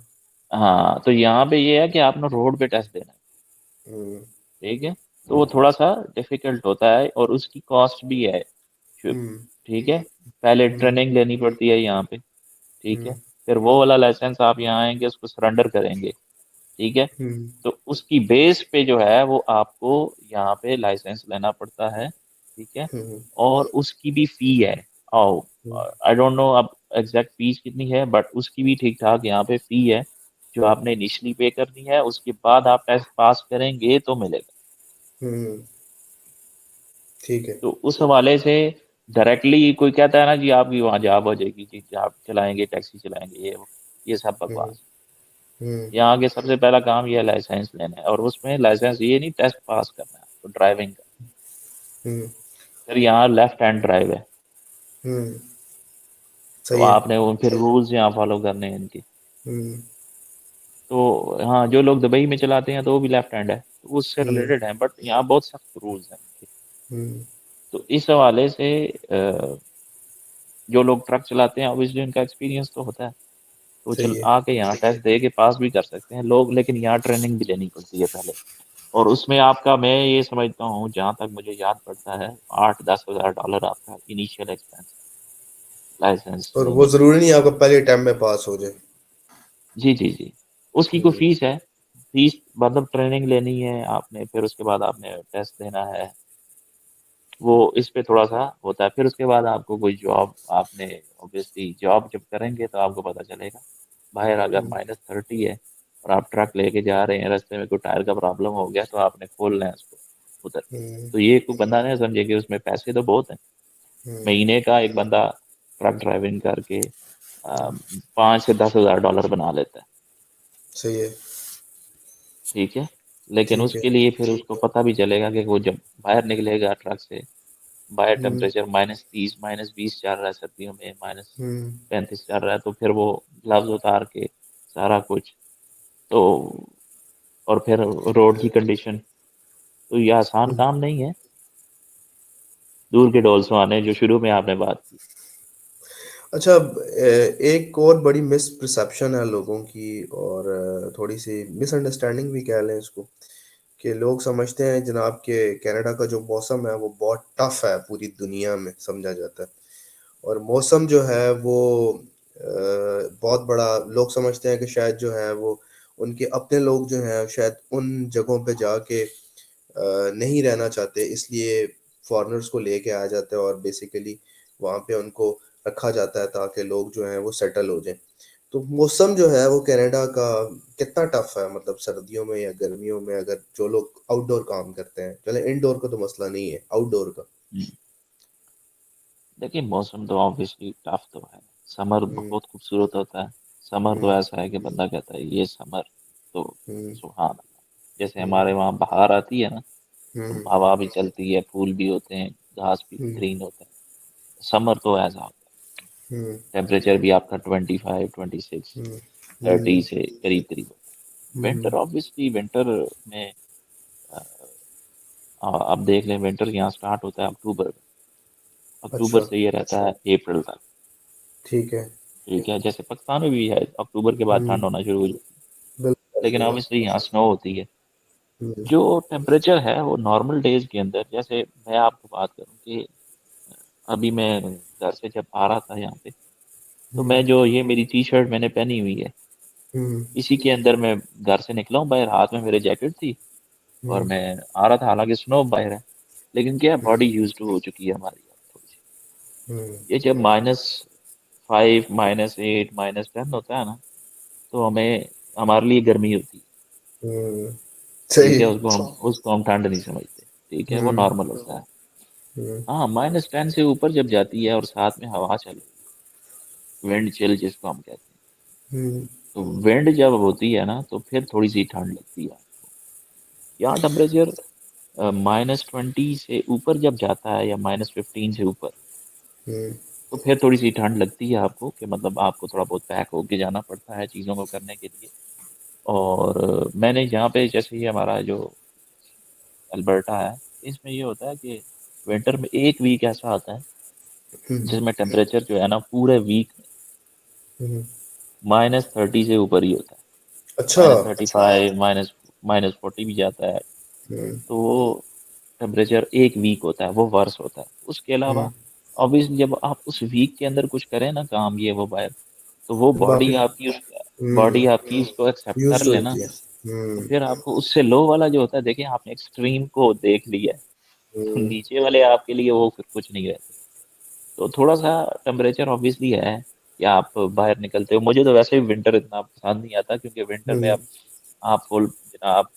हाँ, तो यहाँ पे ये है कि आपने रोड पे टेस्ट देना है, हम्म ठीक है। तो वो थोड़ा सा डिफिकल्ट होता है और उसकी कॉस्ट भी है, हम्म ठीक है। पहले हम्म ट्रेनिंग लेनी पड़ती है यहाँ पे, ठीक है। हम्म फिर वो वाला लाइसेंस आप यहाँ आएंगे उसको सरेंडर करेंगे, ठीक है। हम्म तो उसकी बेस पे जो है वो आपको यहाँ पे लाइसेंस लेना पड़ता है, ठीक है। हम्म और उसकी भी फी है। आओ, आई डोंट नो अब एग्जैक्ट फीस कितनी है, बट उसकी भी ठीक ठाक यहाँ पे फी है, जो आपने इनिशियली पे करनी है, उसके बाद आप टेस्ट पास करेंगे तो मिलेगा। हम्म, ठीक है। तो उस हवाले से डायरेक्टली कोई कहता है ना जी आपकी वहाँ जॉब हो जाएगी जी, आप चलाएंगे टैक्सी चलाएंगे ये वो, ये सब हम्म बकवास। हम्म यहाँ आगे सबसे पहला काम ये है लाइसेंस लेना है, और उसमें लाइसेंस ये नहीं, टेस्ट पास करना है आपको ड्राइविंग का। हम्म फिर यहाँ लेफ्ट हैंड ड्राइव है, हम्म तो सही है। आपने वो फिर रूल्स यहाँ फॉलो करने हैं इनके। हम्म तो हाँ, जो लोग दुबई में चलाते हैं तो वो भी लेफ्ट हैंड है, तो उससे हम्म रिलेटेड है, बट यहाँ बहुत सख्त रूल्स हैं इनके। हम्म तो इस हवाले से जो लोग ट्रक चलाते हैं ऑब्वियसली उनका एक्सपीरियंस तो होता है, तो चल सही है। आके यहाँ टेस्ट दे के पास भी कर सकते हैं लोग, लेकिन यहाँ ट्रेनिंग भी लेनी पड़ती है पहले। और उसमें आपका, मैं ये समझता हूँ जहाँ तक मुझे याद पड़ता है, 8-10 हज़ार डॉलर आपका इनिशियल एक्सपेंस लाइसेंस और वो लेने के लिए। जरूरी नहीं आपको पहले टाइम में पास हो जाए। जी जी जी, उसकी कोई हम्म फीस है, फीस मतलब ट्रेनिंग लेनी है आपने, फिर उसके बाद आपने टेस्ट देना है, वो इस पे थोड़ा सा होता है। फिर उसके बाद आपको कोई जॉब, आपने ऑब्वियसली जॉब जब करेंगे तो आपको पता चलेगा। बाहर अगर हम्म -30 है और आप ट्रक लेके जा रहे हैं, रास्ते में कोई टायर का प्रॉब्लम हो गया तो आपने खोलना है उसको उधर। हम्म तो ये कोई बंदा नहीं समझे कि उसमें पैसे तो बहुत हैं। हम्म महीने का एक बंदा ट्रक ड्राइविंग करके 5 से 10 हज़ार डॉलर बना लेता है, सही है। ठीक है। लेकिन ठीक है। उसके लिए फिर उसको पता भी चलेगा कि वो जब बाहर निकलेगा ट्रक से, बाहर हम्म टेम्परेचर -30 -20 चल रहा है, सर्दियों में हम्म -35 चल रहा है, तो फिर वो ग्लव्स उतार के सारा कुछ, तो और फिर रोड की कंडीशन, तो ये आसान हम्म। काम नहीं है। दूर के डोल सुहाने जो शुरू में आपने बात की। अच्छा, एक और बड़ी मिसpercepशन है लोगों की, और थोड़ी सी मिसअंडरस्टैंडिंग भी कह लें इसको, कि लोग समझते हैं जनाब कि कनाडा का जो मौसम है वो बहुत टफ है, पूरी दुनिया में समझा जाता है। और मौसम जो है वो बहुत बड़ा, लोग समझते हैं कि शायद जो है वो उनके अपने लोग जो हैं शायद उन जगहों पे जाके नहीं रहना चाहते, इसलिए फॉरेनर्स को लेके आ जाते हैं और बेसिकली वहाँ पे उनको रखा जाता है ताकि लोग जो हैं वो सेटल हो जाएं। तो मौसम जो है वो कनाडा का कितना टफ है, मतलब सर्दियों में या गर्मियों में, अगर जो लोग आउटडोर काम करते हैं, चले इनडोर का तो मसला नहीं है, आउटडोर का। देखिए मौसम तो ऑब्वियसली टफ तो है। समर हम्म बहुत खूबसूरत होता है। समर तो हम्म ऐसा है कि बंदा कहता है ये समर तो हम्म सुहाना है। जैसे हम्म हमारे वहाँ बहार आती है ना, तो हम्म हवा भी चलती है, फूल भी होते हैं, घास भी हम्म ग्रीन होता है। समर तो ऐसा होता हम्म है, टेम्परेचर भी आपका 25, 26, हम्म 30 हम्म से करीब करीब होता है। विंटर ऑब्वियसली विंटर में अ, आप देख लें, विंटर यहाँ स्टार्ट होता है अक्टूबर में। अक्टूबर अच्छा, से ये रहता है अप्रैल तक। ठीक है। ठीक है, जैसे पाकिस्तान में भी है, अक्टूबर के बाद ठंड हम्म होना शुरू हो जाती है। बिल्कुल लेकिन ऐसे ही है। ऑब्वियसली यहाँ स्नो होती है। हम्म जो टेम्परेचर है वो नॉर्मल डेज के अंदर, जैसे मैं आपको बात करूँ कि अभी मैं घर से जब आ रहा था यहाँ पे, तो हम्म मैं जो ये मेरी टी शर्ट मैंने पहनी हुई है, हम्म इसी के अंदर मैं घर से निकला हूँ बाहर, हाथ में मेरे जैकेट थी और हम्म मैं आ रहा था। हालांकि स्नो बाहर है, लेकिन क्या हम्म बॉडी यूज टू हो चुकी है हमारी अब थोड़ी सी। हम्म ये जब -5, -8, -10 होता है ना, तो हमें हमारे लिए गर्मी होती है। हम्म, ठीक सही है, है। उसको हम ठंड नहीं समझते। ठीक है, वो हम्म नॉर्मल होता है। हम्म हाँ, -10 से ऊपर जब जाती है और साथ में हवा चल रही है, विंड चिल जिसको हम कहते हैं, हम्म तो विंड जब होती है ना, तो फिर थोड़ी सी ठंड लगती है आपको। यहाँ टेम्परेचर -20 से ऊपर जब जाता है, या -15 से ऊपर, हम्म तो फिर थोड़ी सी ठंड लगती है आपको, कि मतलब आपको थोड़ा बहुत पैक होके जाना पड़ता है चीज़ों को करने के लिए। और मैंने यहाँ पे, जैसे ये हमारा जो अल्बर्टा है, इसमें ये होता है कि विंटर में एक वीक ऐसा आता है हम्म जिसमें टेम्परेचर जो है ना, पूरे वीक में हम्म। -30 से ऊपर ही होता है। अच्छा। -35, -40 भी जाता है। हम्म तो वो टेम्परेचर एक वीक होता है, वो वर्ष होता है। उसके हम्म अलावा ऑब्वियसली जब आप उस वीक के अंदर कुछ करें ना काम, ये वो बाहर, तो वो वापिस। बॉडी हम्म आपकी उसको एक्सेप्ट कर यूज्ड हो लेना। जाती है। तो फिर आपको उससे लो वाला जो होता है, देखिए आपने एक्सट्रीम को देख लिया है, तो हम्म नीचे वाले आपके लिए वो फिर कुछ नहीं रहते। तो थोड़ा सा टेम्परेचर ऑब्वियसली है कि आप बाहर निकलते हो। मुझे तो वैसे भी विंटर इतना पसंद नहीं आता, क्योंकि विंटर में हम्म। अब आप फुल आप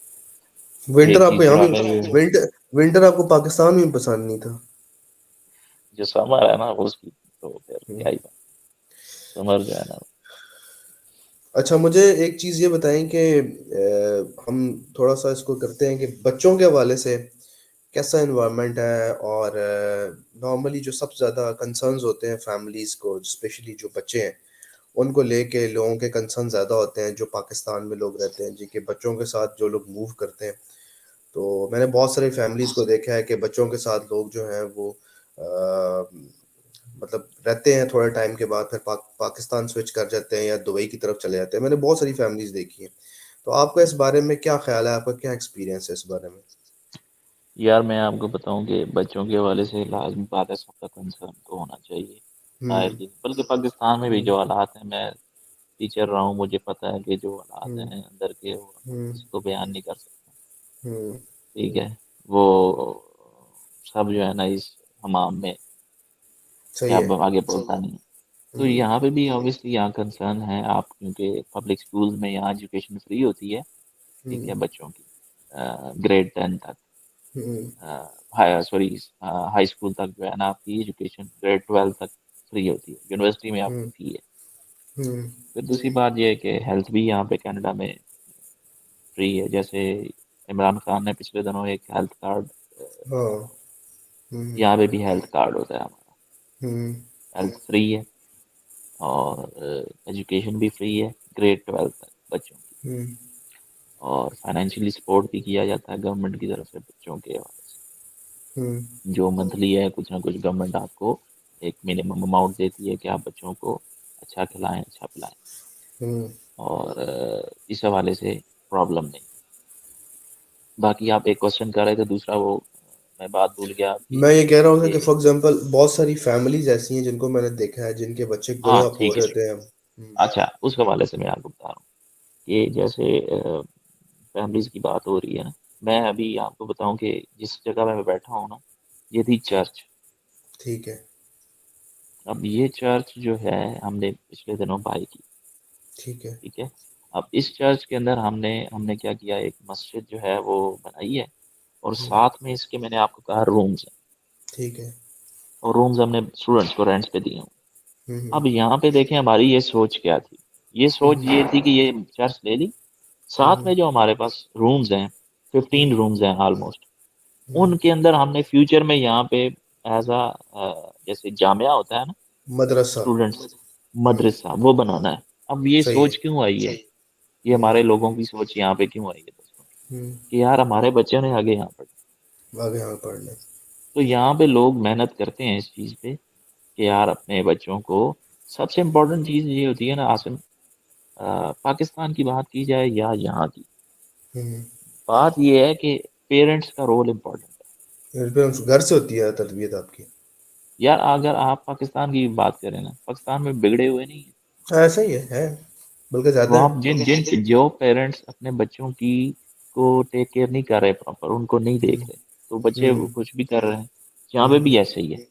विंटर एक आपको चीज यहाँ जो भी, हमें भी, विंटर आपको पाकिस्तान में भी पसंद नहीं था? जो समर है ना उसकी, तो फिर हम्म। क्या ही बात। समर जो है ना, अच्छा, मुझे एक चीज़ ये बताएं कि हम थोड़ा सा इसको करते हैं कि बच्चों के हवाले से कैसा एनवायरनमेंट है, और नॉर्मली जो सबसे ज़्यादा कंसर्न्स होते हैं फैमिलीज़ को, स्पेशली जो बच्चे हैं, उनको लेके लोगों के कंसर्न ज़्यादा होते हैं जो पाकिस्तान में लोग रहते हैं जी, के बच्चों के साथ जो लोग मूव करते हैं। तो मैंने बहुत सारी फैमिलीज़ को देखा है कि बच्चों के साथ लोग जो हैं वो अ, मतलब रहते हैं, थोड़े टाइम के बाद फिर पाकिस्तान स्विच कर जाते हैं या दुबई की तरफ चले जाते हैं। मैंने बहुत सारी फैमिलीज़ देखी हैं। तो आपका इस बारे में क्या ख़्याल है? आपका क्या एक्सपीरियंस है इस बारे में? यार मैं आपको बताऊं कि बच्चों के हवाले से लाजमी बात है, सबका कंसर्न तो होना चाहिए। हुँ, शायद ही, बल्कि पाकिस्तान में भी हुँ, जो हालात हैं, मैं टीचर रहा हूँ, मुझे पता है कि जो हालात हुँ, हैं अंदर के, वो हुँ, किसी को बयान नहीं कर सकता। हुँ, ठीक है, वो सब जो है ना इस हमाम में, सही क्या है। अब आगे बोलता नहीं। तो हुँ, यहाँ पे भी ऑब्वियसली यहाँ कंसर्न है आप, क्योंकि पब्लिक स्कूल्स में यहाँ एजुकेशन फ्री होती है। ठीक हुँ, है, बच्चों की ग्रेड 10 तक, हुँ, हाई सॉरी हाई स्कूल तक जो है ना, आपकी एजुकेशन ग्रेड 12 तक फ्री होती है। यूनिवर्सिटी में आपकी हुँ, फी है। हुँ, फिर दूसरी बात ये है कि हेल्थ भी यहाँ पे कनाडा में फ्री है। जैसे इमरान खान ने पिछले दिनों एक हेल्थ कार्ड हाँ, बनाया, हुँ, यहाँ पे भी हेल्थ कार्ड होता है हमारा। हुँ, हेल्थ फ्री है, और एजुकेशन भी फ्री है ग्रेड 12 तक बच्चों की। हुँ, और फाइनेंशियली सपोर्ट भी किया जाता है गवर्नमेंट की तरफ से बच्चों के हवाले हुँ, से। जो मंथली है, कुछ ना कुछ गवर्नमेंट आपको एक मिनिमम अमाउंट देती है कि आप बच्चों को अच्छा खिलाएं, अच्छा पिलाएं। हुँ। और इस हवाले से प्रॉब्लम नहीं। बाकी आप एक क्वेश्चन कर रहे थे दूसरा, वो मैं बात भूल गया आपकी। मैं ये कह रहा हूँ ना कि कि फॉर एग्ज़ाम्पल बहुत सारी फैमिलीज़ ऐसी हैं जिनको मैंने देखा है, जिनके बच्चे ग्रो हाँ अप हो ठीक है, रहे ठीक होते हैं। है। अच्छा, उस हवाले से मैं आपको बता रहा हूँ कि जैसे फैमिलीज की बात हो रही है ना, मैं अभी आपको बताऊं कि जिस जगह मैं बैठा हूँ ना, ये थी चर्च। ठीक है, अब ये चर्च जो है, हमने पिछले दिनों बाई की। ठीक है। ठीक है, अब इस चर्च के अंदर हमने हमने क्या किया, एक मस्जिद जो है वो बनाई है, और हुँ, साथ में इसके मैंने आपको कहा रूम्स हैं। ठीक है। और रूम्स हमने स्टूडेंट्स को रेंट्स पे दिए हुए। हम्म। अब यहाँ पे देखें हमारी ये सोच क्या थी। ये सोच हम्म। ये थी कि ये चर्च ले ली, साथ हम्म। में जो हमारे पास रूम्स हैं, 15 हम्म। रूम्स हैं ऑलमोस्ट, हम्म। उनके अंदर हमने फ्यूचर में यहाँ पे एज अ जैसे जामिया होता है ना, मदरसा। स्टूडेंट्स हम्म। मदरसा, वो बनाना है। अब ये सही है। सोच क्यों आई है, ये हम्म। हमारे लोगों की सोच यहाँ पे क्यों आई है दोस्तों, हम्म। कि यार हमारे बच्चों ने आगे यहाँ पढ़ना। आगे यहाँ पढ़ना। तो यहाँ पे लोग मेहनत करते हैं इस चीज़ पे कि यार अपने बच्चों को, सबसे इम्पोर्टेंट चीज़ ये होती है ना आसिम, पाकिस्तान की बात की जाए या यहाँ की, हम्म। बात ये है कि पेरेंट्स का रोल इम्पोर्टेंट है। फिर घर से होती है तरबियत आपकी। यार अगर आप पाकिस्तान की बात करें ना, पाकिस्तान में बिगड़े हुए नहीं है। ऐसा ही है, बल्कि ज्यादा वहाँ है। जिन जिन जो पेरेंट्स अपने बच्चों की को टेक केयर नहीं कर रहे प्रॉपर, उनको नहीं देख हम्म। रहे, तो बच्चे वो हम्म। कुछ भी कर रहे हैं। यहाँ पे हम्म। भी ऐसे ही है।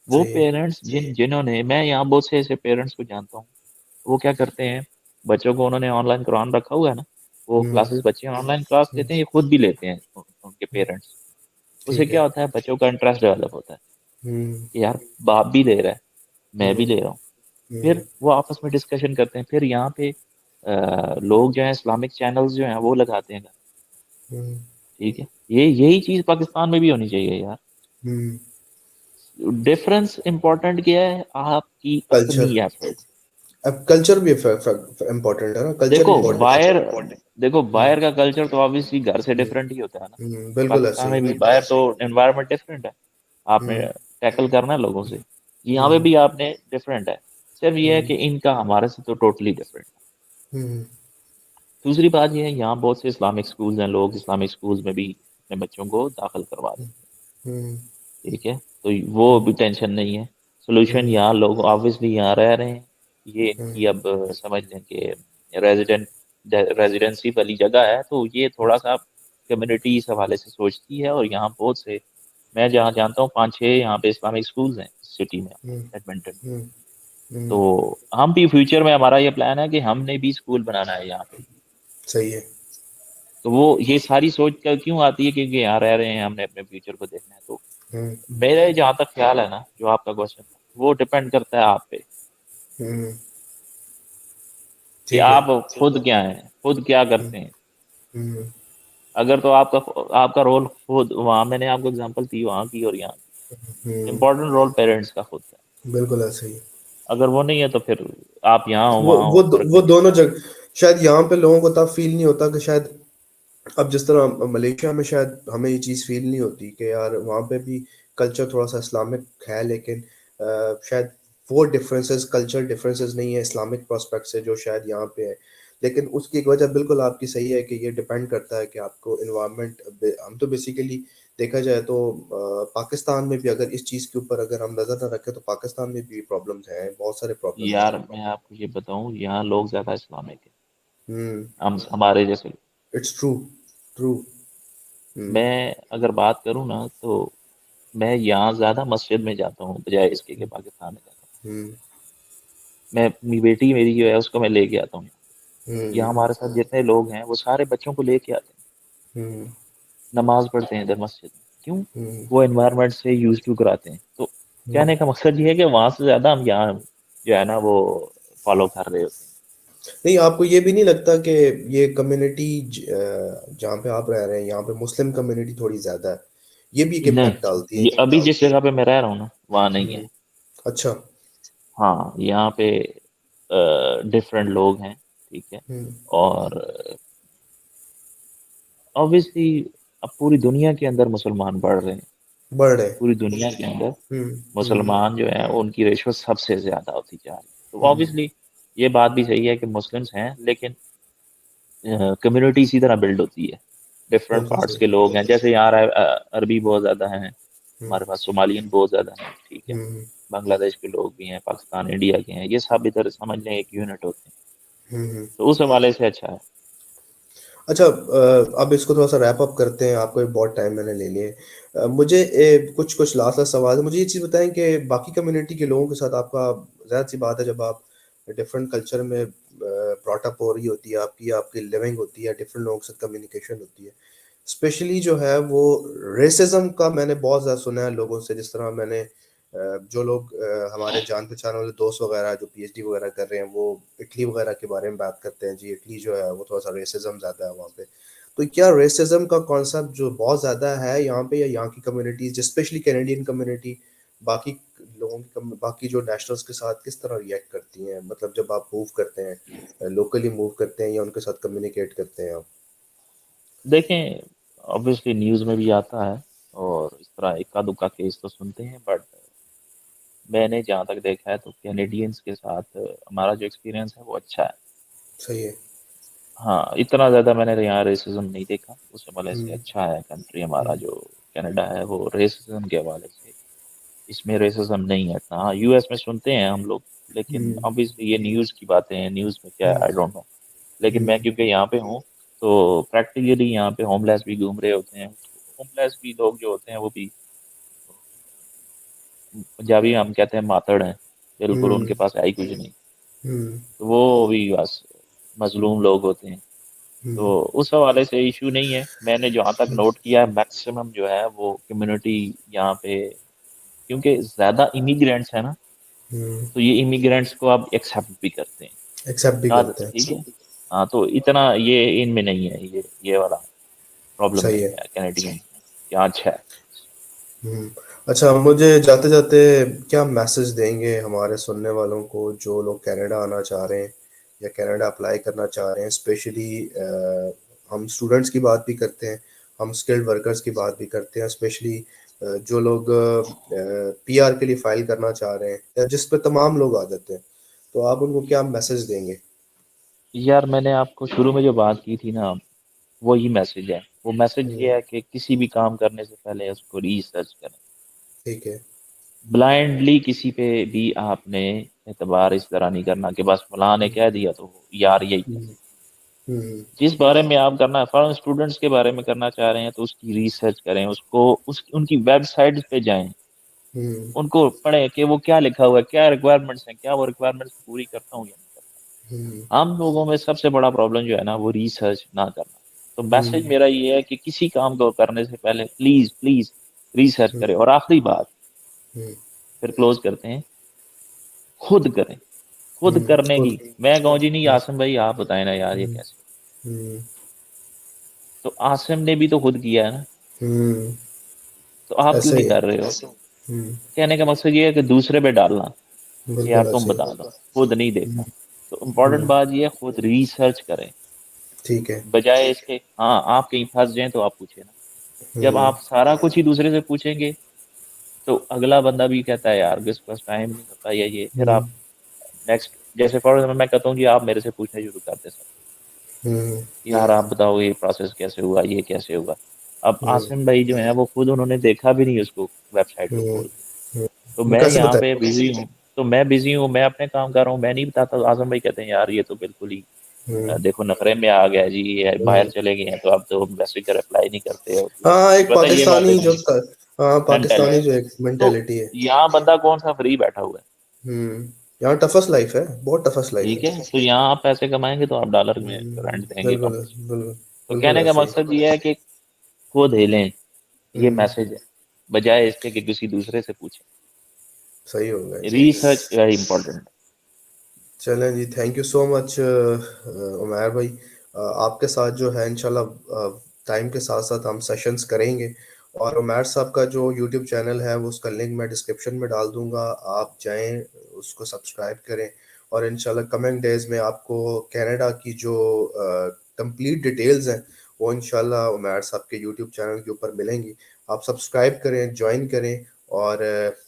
वो सही है। पेरेंट्स जिन्होंने, मैं यहाँ बहुत से ऐसे पेरेंट्स को जानता हूँ, वो क्या करते हैं, बच्चों को उन्होंने ऑनलाइन कुरान रखा हुआ है ना, वो हम्म। क्लासेस बच्चे ऑनलाइन क्लास हम्म। लेते हैं, ये खुद भी लेते हैं उनके पेरेंट्स। उसे ठीक क्या है। होता है, बच्चों का इंटरेस्ट डेवलप होता है हम्म। कि यार बाप भी दे रहा है, मैं भी हम्म। ले रहा हूँ। हम्म। फिर वो आपस में डिस्कशन करते हैं, फिर यहाँ पे लोग जो है इस्लामिक चैनल्स जो हैं वो लगाते हैं। हम्म। ठीक है, ये यही चीज पाकिस्तान में भी होनी चाहिए यार। हम्म। डिफरेंस इंपॉर्टेंट क्या है, आपकी कल्चर। अपनी एफर्ट। अब कल्चर भी इम्पोर्टेंट है ना, कल्चर देखो इम्पोर्टेंट। बाहर देखो हम्म। बाहर का कल्चर तो ऑब्वियसली घर से हम्म। डिफरेंट ही होता है ना। बिल्कुल पाकिस्तान ऐसे में ही। भी बाहर तो एनवायरनमेंट डिफरेंट है, आपने हम्म। टैकल करना है लोगों से। यहाँ पे हम्म। भी आपने डिफरेंट है, सिर्फ ये है हम्म। कि इनका हमारे से तो टोटली डिफरेंट है। हम्म। दूसरी बात ये है, यहाँ बहुत से इस्लामिक स्कूल्स हैं, लोग इस्लामिक स्कूल्स में भी अपने बच्चों को दाखिल करवा देते हैं। हम्म। ठीक है, तो वो भी टेंशन नहीं है। सोल्यूशन, हम्म। यहाँ लोग ऑब्वियसली यहाँ रह रहे हैं, ये हम्म। इनकी अब समझ लें कि रेजिडेंट रेजिडेंसी वाली जगह है, तो ये थोड़ा सा कम्युनिटी इस हवाले से सोचती है। और यहाँ बहुत से, मैं जहाँ जानता हूँ 5-6 यहाँ पे इस्लामिक स्कूल्स हैं सिटी में, हम्म। एडमिंटन में। हम्म। हम्म। तो हम भी फ्यूचर में, हमारा ये प्लान है कि हमने भी स्कूल बनाना है यहाँ पे। सही है। तो वो ये सारी सोच का क्यों आती है, क्योंकि यहाँ रह रहे हैं, हमने अपने फ्यूचर को देखना है। तो हम्म। मेरे जहाँ तक ख्याल है ना, जो आपका क्वेश्चन था, वो डिपेंड करता है आप पे हम्म। कि ठीक है। आप खुद क्या हैं, खुद क्या हम्म। करते हैं। हम्म। अगर तो आपका आपका रोल खुद, वहाँ मैंने आपको एग्जांपल दी वहाँ की और यहाँ की, हम्म। इम्पोर्टेंट रोल पेरेंट्स का खुद का है। बिल्कुल ऐसे ही। अगर वो नहीं है तो फिर आप यहाँ हो वो वहाँ वो हो, फर्क वो नहीं दोनों जगह, शायद यहाँ पे लोगों को तब फील नहीं होता कि शायद, अब जिस तरह मलेशिया में शायद हमें ये चीज़ फील नहीं होती कि यार वहाँ पे भी कल्चर थोड़ा सा इस्लामिक है, लेकिन शायद वो डिफरेंसेस, कल्चर डिफरेंसेस नहीं है इस्लामिक प्रोस्पेक्ट से जो शायद यहाँ पे है। लेकिन उसकी एक वजह बिल्कुल आपकी सही है कि ये डिपेंड करता है कि आपको इन्वायरमेंट, हम तो बेसिकली देखा जाए तो पाकिस्तान में भी अगर इस चीज़ के ऊपर अगर हम नज़र ना रखें तो पाकिस्तान में भी प्रॉब्लम्स हैं, बहुत सारे है। प्रॉब्लम्स हैं। यार मैं आपको ये बताऊँ, यहाँ लोग ज्यादा इस्लामिक है, हम्म। हम हमारे जैसे लोग। It's true. ट्रू। हम्म। मैं अगर बात करूँ ना, तो मैं यहाँ ज्यादा मस्जिद में जाता हूँ बजाय इसके कि पाकिस्तान में जाता हूँ। हम्म। मैं अपनी बेटी मेरी जो है उसको मैं लेके आता हूँ। यहाँ हम्म। हमारे साथ जितने लोग हैं वो सारे बच्चों को लेके आते हैं, हम्म। नमाज पढ़ते हैं इधर मस्जिद में। क्यों? हम्म। वो एनवायरनमेंट से यूज टू कराते हैं। तो हम्म। कहने का मकसद ये है कि वहां से ज्यादा हम यहाँ जो है ना वो फॉलो कर रहे होते नहीं, आपको ये भी नहीं लगता कि ये कम्युनिटी जहाँ पे आप रह रहे हैं यहाँ पे मुस्लिम कम्युनिटी थोड़ी ज्यादा है, ये भी एक हैं। इम्पैक्ट डालती नहीं, है? ये अभी जिस जगह पे मैं रह रहा हूँ ना, वहाँ नहीं है। हम्म। अच्छा। हाँ, यहाँ पे डिफरेंट लोग हैं, ठीक है। हम्म। और ऑब्वियसली अब पूरी दुनिया के अंदर मुसलमान बढ़ रहे हैं। बढ़ रहे। पूरी दुनिया के अंदर हम्म। हम्म। मुसलमान जो है उनकी रेशो सबसे ज्यादा होती जा रही है। तो हम्म। ऑब्वियसली ये बात भी सही है कि मुस्लिम्स हैं, लेकिन कम्युनिटी इसी तरह बिल्ड होती है। डिफरेंट बिल्कुल पार्ट्स सही। के लोग हैं, जैसे यहाँ अरबी बहुत ज्यादा हैं, हम्म। हमारे पास सोमालियन बहुत ज्यादा हैं, ठीक है। हम्म। बांग्लादेश के लोग भी हैं, पाकिस्तान इंडिया के हैं, ये सब इधर समझ लें एक यूनिट होते हैं। हम्म। तो उस हवाले से अच्छा है। अच्छा, अब इसको थोड़ा सा रैप अप करते हैं, आपको एक बहुत टाइम मैंने ले लिए। मुझे कुछ कुछ लास्ट लास्ट सवाल है, मुझे ये चीज़ बताएं कि बाकी कम्युनिटी के लोगों के साथ आपका, ज़ाहिर सी बात है जब आप डिफरेंट कल्चर में ब्रॉट अप हो रही होती है आपकी आपकी लिविंग होती है, डिफरेंट लोगों के साथ कम्युनिकेशन होती है, स्पेशली जो है वो रेसिज्म का मैंने बहुत ज़्यादा सुना है लोगों से। जिस तरह मैंने जो लोग हमारे जान पहचान वाले दोस्त वगैरह जो पीएचडी वगैरह कर रहे हैं वो इटली वगैरह के बारे में बात करते हैं। जी इटली जो है वो थोड़ा सा रेसिज्म ज़्यादा है वहाँ पे। तो क्या रेसिज्म का कॉन्सेप्ट जो बहुत ज़्यादा है यहाँ पे, या यहाँ की कम्युनिटीज स्पेशली कैनेडियन कम्युनिटी बाकी लोगों की बाकी जो नेशनल्स के साथ किस तरह रिएक्ट करती हैं, मतलब जब आप मूव करते हैं, लोकली मूव करते हैं या उनके साथ कम्युनिकेट करते हैं आप? देखें, ऑब्वियसली न्यूज़ में भी आता है और इस तरह इक्का दुक्का केस तो सुनते हैं, बट मैंने जहाँ तक देखा है तो कैनेडियंस के साथ हमारा जो एक्सपीरियंस है वो अच्छा है। सही है। हाँ, इतना ज़्यादा मैंने यहाँ रेसिज्म नहीं देखा, उस हवाले से हम्म। अच्छा है कंट्री हमारा हम्म। जो कनाडा है, वो रेसिज्म के हवाले से इसमें रेसिज्म नहीं है इतना। हाँ, यूएस में सुनते हैं हम लोग, लेकिन हम्म। ऑब्वियसली ये न्यूज़ की बातें हैं, न्यूज़ में क्या है हम्म। I don't know. लेकिन मैं हम्म। क्योंकि यहाँ पे हूँ, तो प्रैक्टिकली यहाँ पे होमलेस भी घूम रहे होते हैं। होमलेस भी लोग जो होते हैं वो भी पंजाबी हम कहते हैं मातड़ हैं, बिल्कुल हम्म। उनके पास है ही कुछ नहीं। हम्म। तो वो भी बस मजलूम लोग होते हैं। हम्म। तो उस हवाले से इशू नहीं है। मैंने जहाँ तक हम्म। नोट किया है मैक्सिमम जो है वो कम्युनिटी यहाँ पे, क्योंकि ज़्यादा इमिग्रेंट्स है ना, हम्म। तो ये इमिग्रेंट्स को आप एक्सेप्ट भी करते हैं। एक्सेप्ट भी याद करते हैं। ठीक है। हाँ, तो इतना ये इनमें नहीं है, ये वाला प्रॉब्लम सही नहीं है। है कैनेडियन में। क्या अच्छा है। हम्म। अच्छा, मुझे जाते जाते क्या मैसेज देंगे हमारे सुनने वालों को जो लोग कनाडा आना चाह रहे हैं या कनाडा अप्लाई करना चाह रहे हैं? स्पेशली हम स्टूडेंट्स की बात भी करते हैं, हम स्किल्ड वर्कर्स की बात भी करते हैं, स्पेशली जो लोग पीआर के लिए फाइल करना चाह रहे हैं, या जिस पे तमाम लोग आ जाते हैं, तो आप उनको क्या मैसेज देंगे? यार, मैंने आपको शुरू में जो बात की थी ना, वो ही मैसेज है। वो मैसेज हम्म। ये है कि किसी भी काम करने से पहले उसको रिसर्च करें। ठीक है। ब्लाइंडली किसी पे भी आपने एतबार इस तरह नहीं करना कि बस फलां ने कह दिया तो यार यही कर। हम्म। हम्म। जिस बारे में आप करना है, फॉरेन स्टूडेंट्स के बारे में करना चाह रहे हैं तो उसकी रिसर्च करें, उसको उनकी वेबसाइट पे जाएं, हम्म। उनको पढ़ें कि वो क्या लिखा हुआ है, क्या रिक्वायरमेंट्स हैं, क्या वो रिक्वायरमेंट्स पूरी करता हूँ या नहीं हम्म। करता। हम लोगों में सबसे बड़ा प्रॉब्लम जो है ना वो रिसर्च ना करना। तो मैसेज हम्म। मेरा ये है कि किसी काम को करने से पहले प्लीज प्लीज रिसर्च हम्म। करें। और आखिरी बात, हम्म। फिर क्लोज करते हैं, खुद करें। खुद करने खुद। की मैं कहूँ जी नहीं, आसिम भाई आप बताएं ना यार ये हम्म। कैसे। हम्म। तो आसिम ने भी तो खुद किया है ना, हम्म। तो आप क्यों ऐसा नहीं ही है। कर रहे हो। हम्म। कहने का मकसद ये है कि दूसरे पे डालना कि यार बिल्कुल तुम ऐसे ही। बता दो, खुद नहीं देखा। हम्म। तो इम्पोर्टेंट हम्म। बात ये है, खुद रिसर्च करें। ठीक है। बजाय इसके हाँ आप कहीं फंस जाएं तो आप पूछे ना। जब हम्म। आप सारा कुछ ही दूसरे से पूछेंगे तो अगला बंदा भी कहता है यार किस पास टाइम नहीं होता, ये फिर हम्म। आप नेक्स्ट, जैसे फॉर एग्जाम्पल मैं कहता हूँ कि आप मेरे से पूछना शुरू करते सब, हम्म। यार आप बताओ ये प्रोसेस कैसे हुआ, ये कैसे हुआ। अब हम्म। आसिम भाई जो है वो खुद उन्होंने देखा भी नहीं उसको, वेबसाइट को हम्म। खोल के। तो वो मैं कैसे यहाँ पे बताएंगे? बिजी हूँ, तो मैं बिजी हूँ, मैं अपने काम कर रहा हूँ, मैं नहीं बताता। तो आजम भाई कहते हैं यार ये तो बिल्कुल ही हम्म। देखो नखरे में आ गया जी, ये बाहर हम्म। चले गए हैं तो आप तो मैसेज का रिप्लाई नहीं करते हो। हाँ, एक पता है ये पाकिस्तानी जो मेंटेलिटी, हाँ, पाकिस्तानी जो मेंटेलिटी। एक तो मेंटेलिटी है। यहाँ बंदा कौन सा फ्री बैठा हुआ है। यहाँ टफेस्ट लाइफ है, बहुत टफेस्ट लाइफ है। ठीक है, तो यहाँ आप पैसे कमाएंगे तो आप डॉलर में रेंट देंगे बिल्कुल कॉन्ट्री। बिल्कुल। तो बिल्कुल कहने का ऐसे ही। मकसद ये है कि खुद हिलें, ये हम्म। मैसेज है, बजाय इसके कि किसी दूसरे से पूछें। सही होगा जी। Research very important. चलें जी, thank you so much Umair भाई। आपके साथ जो है इंशाल्लाह टाइम के साथ साथ हम सेशंस करेंगे। और उमैर साहब का जो यूट्यूब चैनल है वो उसका लिंक मैं डिस्क्रिप्शन में डाल दूंगा, आप जाएं उसको सब्सक्राइब करें। और इंशाल्लाह कमिंग डेज में आपको कनाडा की जो कंप्लीट डिटेल्स हैं वो इंशाल्लाह उमैर साहब के यूट्यूब चैनल के ऊपर मिलेंगी। आप सब्सक्राइब करें, ज्वाइन करें। और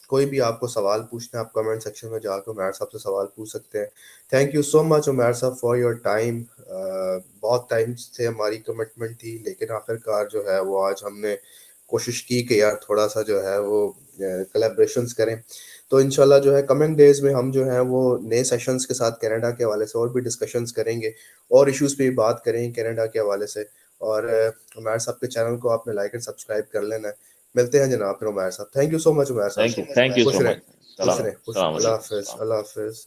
कोई भी आपको सवाल पूछना है आप कमेंट सेक्शन में जाकर उमैर साहब से सवाल पूछ सकते हैं। Thank you so much Umair साहब फॉर योर टाइम। बहुत टाइम से हमारी कमिटमेंट थी, लेकिन आखिरकार जो है वो आज हमने कोशिश की कि यार थोड़ा सा जो है वो कलेब्रेशंस करें। तो इंशाल्लाह जो है कमिंग डेज में हम जो है वो नए सेशंस के साथ कनाडा के हवाले से और भी डिस्कशंस करेंगे, और इश्यूज पे भी बात करेंगे कनाडा के हवाले से। और उमैर साहब के चैनल को आपने लाइक एंड सब्सक्राइब कर लेना है। मिलते हैं जनाब फिर उमैर साहब। Thank you so much Umair thank you, साहब। थैंक यू खुश सो रहें। मच। खुश सलाम, रहें, खुश। सलाम अल्लाह अलैकुम, हाफिज, सलाम। अल्लाह हाफिज।